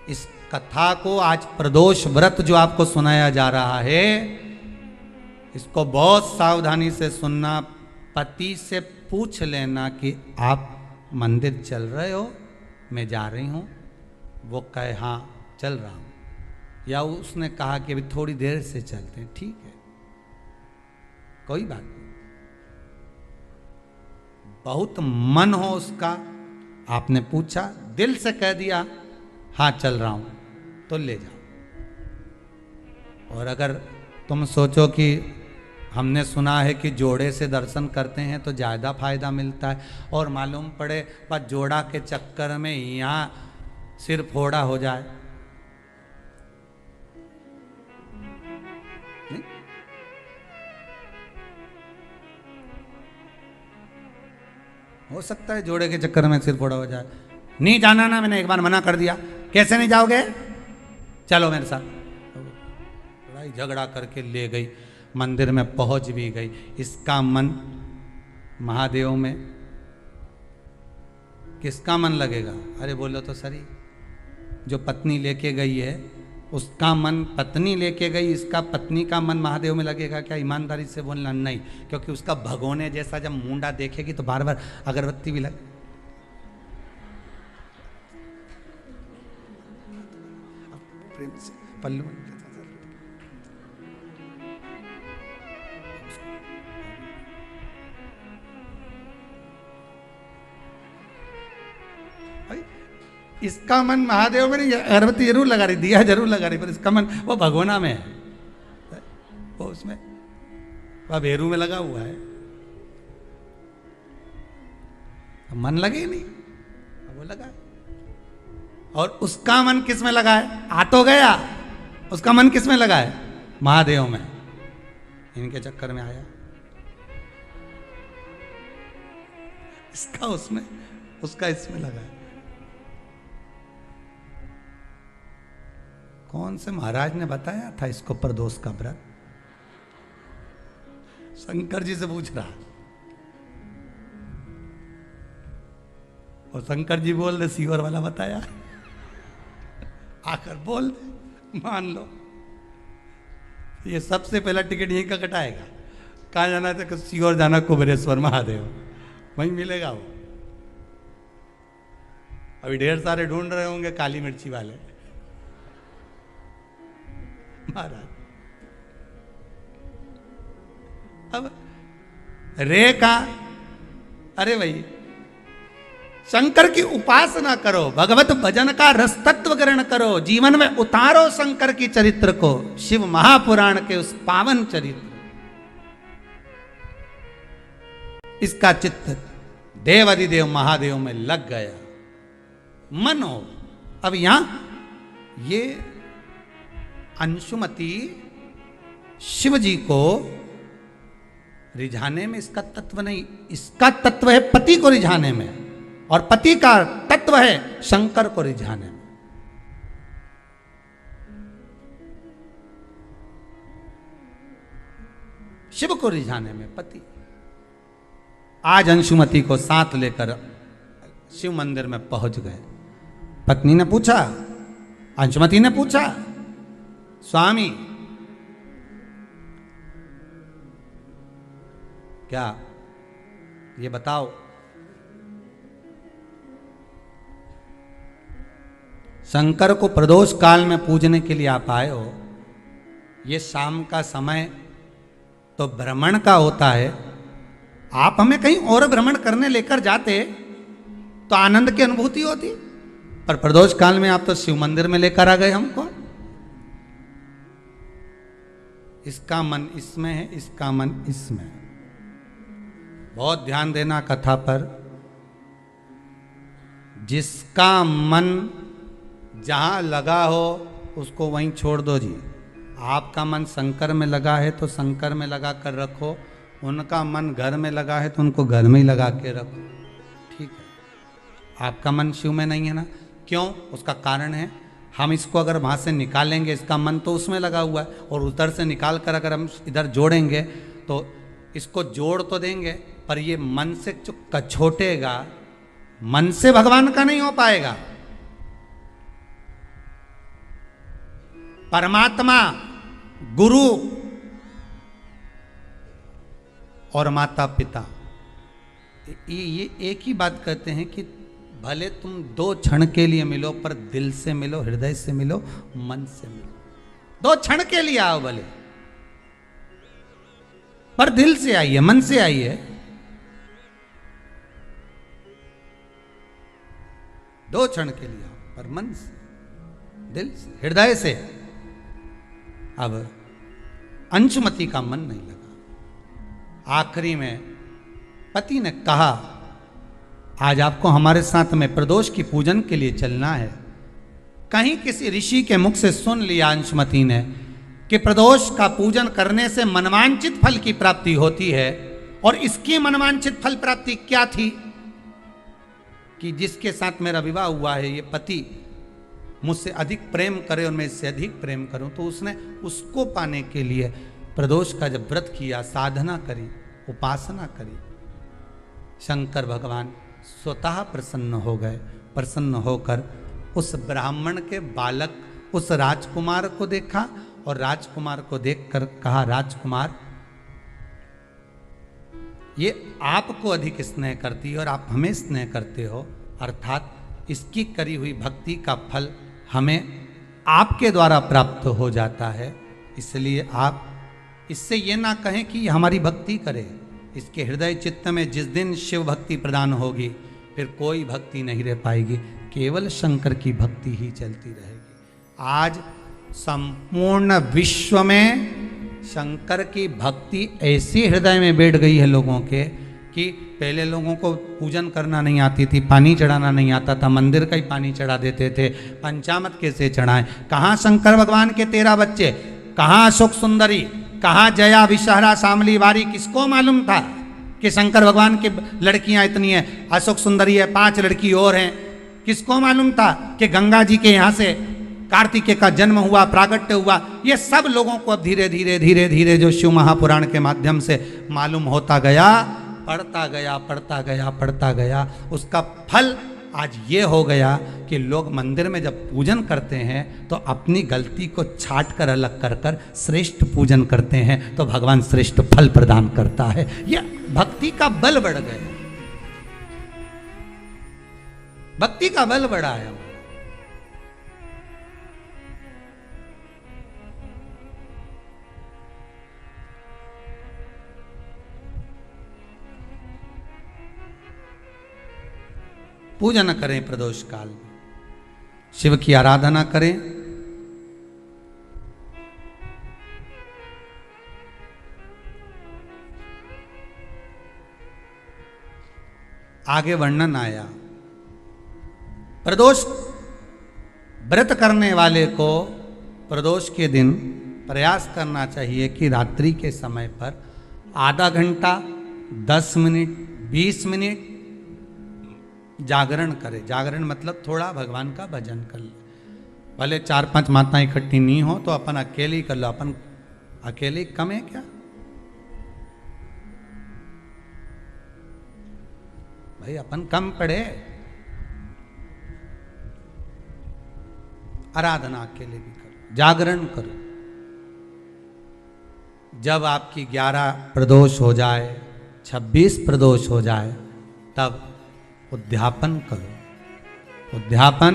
[SPEAKER 1] इस कथा को। आज प्रदोष व्रत जो आपको सुनाया जा रहा है, इसको बहुत सावधानी से सुनना। पति से पूछ लेना कि आप मंदिर चल रहे हो, मैं जा रही हूं, वो कहे हाँ चल रहा हूं, या उसने कहा कि अभी थोड़ी देर से चलते हैं, ठीक है, कोई बात नहीं। बहुत मन हो उसका, आपने पूछा, दिल से कह दिया हाँ चल रहा हूं, तो ले जाओ। और अगर तुम सोचो कि हमने सुना है कि जोड़े से दर्शन करते हैं तो ज़्यादा फायदा मिलता है, और मालूम पड़े बस जोड़ा के चक्कर में यहाँ सिर फोड़ा हो जाए, नहीं? हो सकता है जोड़े के चक्कर में सिर फोड़ा हो जाए। नहीं जाना ना, मैंने एक बार मना कर दिया, कैसे नहीं जाओगे, चलो मेरे साथ। लड़ाई झगड़ा करके ले गई, मंदिर में पहुंच भी गई। इसका मन महादेव में, किसका मन लगेगा? अरे बोलो तो सही, जो पत्नी लेके गई है उसका मन पत्नी लेके गई, इसका पत्नी का मन महादेव में लगेगा क्या? ईमानदारी से बोलना नहीं, क्योंकि उसका भगोने जैसा जब मुंडा देखेगी तो बार बार अगरबत्ती भी लगे। प्रेम से पल्लू इसका मन महादेव में नहीं, अगरबत्ती जरूर लगा रही, दिया जरूर लगा रही, पर इसका मन वो भगोना में है, वो उसमें वह भेरू में लगा हुआ है, मन लगे ही नहीं, वो लगा है। और उसका मन किस में लगा है? आ तो गया, उसका मन किस में लगा है? महादेव में। इनके चक्कर में आया, इसका उसमें, उसका इसमें लगा है। कौन से महाराज ने बताया था इसको प्रदोष का व्रत? शंकर जी से पूछ रहा, और शंकर जी बोल दे सीवर वाला बताया, आकर बोल दे, मान लो। ये सबसे पहला टिकट यहीं का कटाएगा। कहाँ जाना था? सीवर जाना, कुबेरेश्वर महादेव, वहीं मिलेगा वो। अभी ढेर सारे ढूंढ रहे होंगे काली मिर्ची वाले महाराज। अब रे का, अरे भाई शंकर की उपासना करो, भगवत भजन का रस तत्व ग्रहण करो, जीवन में उतारो शंकर की चरित्र को, शिव महापुराण के उस पावन चरित्र। इसका चित्त देवादिदेव महादेव में लग गया, मन हो। अब यहां ये अंशुमति शिव जी को रिझाने में इसका तत्व नहीं, इसका तत्व है पति को रिझाने में, और पति का तत्व है शंकर को रिझाने में। शिव को रिझाने में पति। आज अंशुमति को साथ लेकर शिव मंदिर में पहुंच गए। पत्नी ने पूछा, अंशुमति ने पूछा, स्वामी क्या ये बताओ, शंकर को प्रदोष काल में पूजने के लिए आप आए हो, ये शाम का समय तो भ्रमण का होता है, आप हमें कहीं और भ्रमण करने लेकर जाते तो आनंद की अनुभूति होती, पर प्रदोष काल में आप तो शिव मंदिर में लेकर आ गए हमको। इसका मन इसमें है, इसका मन इसमें। बहुत ध्यान देना कथा पर। जिसका मन जहां लगा हो उसको वहीं छोड़ दो जी। आपका मन शंकर में लगा है तो शंकर में लगा कर रखो, उनका मन घर में लगा है तो उनको घर में ही लगा के रखो, ठीक है। आपका मन शिव में नहीं है ना, क्यों? उसका कारण है, हम इसको अगर वहाँ से निकालेंगे, इसका मन तो उसमें लगा हुआ है, और उधर से निकाल कर अगर हम इधर जोड़ेंगे तो इसको जोड़ तो देंगे, पर ये मन से जो कछोटेगा, मन से भगवान का नहीं हो पाएगा। परमात्मा, गुरु और माता पिता ये एक ही बात कहते हैं कि भले तुम 2 क्षण के लिए मिलो, पर दिल से मिलो, हृदय से मिलो, मन से मिलो। 2 क्षण के लिए आओ भले, पर दिल से आइए, मन से आइए। 2 क्षण के लिए आओ, पर मन से, दिल से, हृदय से। अब अंशुमति का मन नहीं लगा। आखिरी में पति ने कहा, आज आपको हमारे साथ में प्रदोष की पूजन के लिए चलना है। कहीं किसी ऋषि के मुख से सुन लिया अंशुमति ने कि प्रदोष का पूजन करने से मनवांछित फल की प्राप्ति होती है, और इसकी मनवांछित फल प्राप्ति क्या थी कि जिसके साथ मेरा विवाह हुआ है, ये पति मुझसे अधिक प्रेम करे और मैं इससे अधिक प्रेम करूं, तो उसने उसको पाने के लिए प्रदोष का जब व्रत किया, साधना करी, उपासना करी, शंकर भगवान स्वतः प्रसन्न हो गए। प्रसन्न होकर उस ब्राह्मण के बालक, उस राजकुमार को देखा, और राजकुमार को देखकर कहा, राजकुमार ये आपको अधिक स्नेह करती है और आप हमें स्नेह करते हो, अर्थात इसकी करी हुई भक्ति का फल हमें आपके द्वारा प्राप्त हो जाता है, इसलिए आप इससे ये ना कहें कि हमारी भक्ति करे। इसके हृदय चित्त में जिस दिन शिव भक्ति प्रदान होगी, फिर कोई भक्ति नहीं रह पाएगी, केवल शंकर की भक्ति ही चलती रहेगी। आज संपूर्ण विश्व में शंकर की भक्ति ऐसी हृदय में बैठ गई है लोगों के कि पहले लोगों को पूजन करना नहीं आती थी, पानी चढ़ाना नहीं आता था, मंदिर का ही पानी चढ़ा देते थे, पंचामृत कैसे चढ़ाएं। कहाँ शंकर भगवान के 13 बच्चे, कहाँ अशोक सुंदरी, कहाँ जया विषहरा शामली वारी, किसको मालूम था कि शंकर भगवान की लड़कियां इतनी हैं, अशोक सुंदरी है, 5 लड़की और हैं। किसको मालूम था कि गंगा जी के यहाँ से कार्तिकेय का जन्म हुआ, प्रागट्य हुआ। ये सब लोगों को अब धीरे धीरे धीरे धीरे जो शिव महापुराण के माध्यम से मालूम होता गया, पढ़ता गया पढ़ता गया पढ़ता गया, उसका फल आज ये हो गया कि लोग मंदिर में जब पूजन करते हैं तो अपनी गलती को छाट कर अलग कर कर श्रेष्ठ पूजन करते हैं, तो भगवान श्रेष्ठ फल प्रदान करता है। यह भक्ति का बल बढ़ गया, भक्ति का बल बढ़ा है। पूजन करें प्रदोष काल में, शिव की आराधना करें। आगे वर्णन आया, प्रदोष व्रत करने वाले को प्रदोष के दिन प्रयास करना चाहिए कि रात्रि के समय पर आधा घंटा, 10 मिनट, 20 मिनट जागरण करे। जागरण मतलब थोड़ा भगवान का भजन कर ले। भले 4-5 माताएं इकट्ठी नहीं हो तो अपन अकेले ही कर लो। अपन अकेले कम है क्या भाई? अपन कम पड़े? आराधना अकेले भी करो, जागरण करो। जब आपकी 11 प्रदोष हो जाए, 26 प्रदोष हो जाए, तब उद्यापन करो। उद्यापन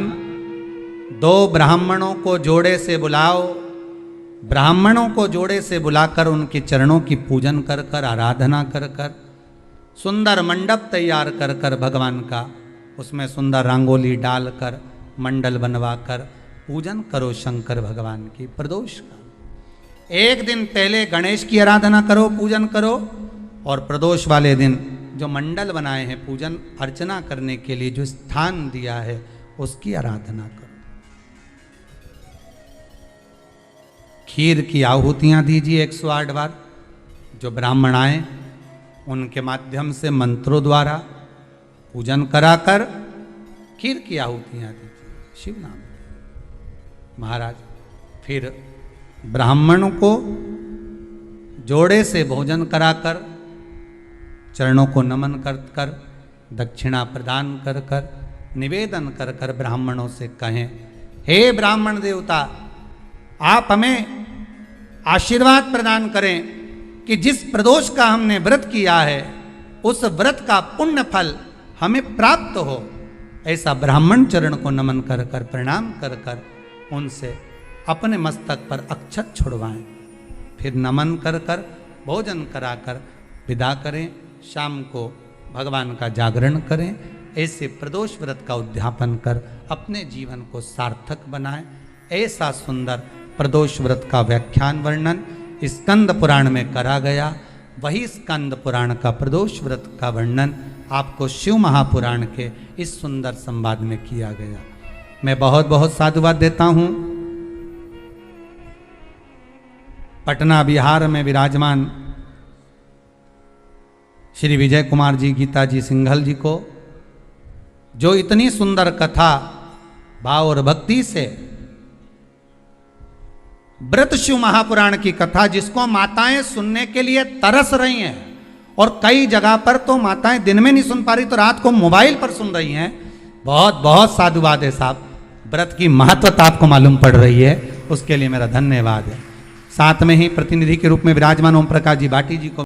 [SPEAKER 1] 2 ब्राह्मणों को जोड़े से बुलाओ, ब्राह्मणों को जोड़े से बुलाकर उनके चरणों की पूजन कर कर, आराधना कर कर, सुंदर मंडप तैयार कर कर भगवान का, उसमें सुंदर रंगोली डालकर, मंडल बनवाकर पूजन करो शंकर भगवान की प्रदोष का। एक दिन पहले गणेश की आराधना करो, पूजन करो, और प्रदोष वाले दिन जो मंडल बनाए हैं पूजन अर्चना करने के लिए, जो स्थान दिया है, उसकी आराधना करो। खीर की आहुतियां दीजिए 108 बार। जो ब्राह्मण आए उनके माध्यम से मंत्रों द्वारा पूजन कराकर खीर की आहुतियां दीजिए शिव नाम महाराज। फिर ब्राह्मणों को जोड़े से भोजन कराकर, चरणों को नमन कर कर, दक्षिणा प्रदान कर कर, निवेदन कर कर ब्राह्मणों से कहें, हे ब्राह्मण देवता, आप हमें आशीर्वाद प्रदान करें कि जिस प्रदोष का हमने व्रत किया है उस व्रत का पुण्य फल हमें प्राप्त हो। ऐसा ब्राह्मण चरण को नमन कर कर, प्रणाम कर कर उनसे अपने मस्तक पर अक्षत छुड़वाएं। फिर नमन कर कर, भोजन कराकर विदा करें। शाम को भगवान का जागरण करें। ऐसे प्रदोष व्रत का उद्यापन कर अपने जीवन को सार्थक बनाएं। ऐसा सुंदर प्रदोष व्रत का व्याख्यान वर्णन स्कंद पुराण में करा गया। वही स्कंद पुराण का प्रदोष व्रत का वर्णन आपको शिव महापुराण के इस सुंदर संवाद में किया गया। मैं बहुत बहुत साधुवाद देता हूँ पटना बिहार में विराजमान श्री विजय कुमार जी, गीता जी सिंघल जी को, जो इतनी सुंदर कथा भाव और भक्ति से व्रत शिव महापुराण की कथा, जिसको माताएं सुनने के लिए तरस रही हैं, और कई जगह पर तो माताएं दिन में नहीं सुन पा रही तो रात को मोबाइल पर सुन रही हैं। बहुत बहुत साधुवाद है साहब। व्रत की महत्वता आपको मालूम पड़ रही है, उसके लिए मेरा धन्यवाद है। साथ में ही प्रतिनिधि के रूप में विराजमान ओम प्रकाश जी बाटी जी को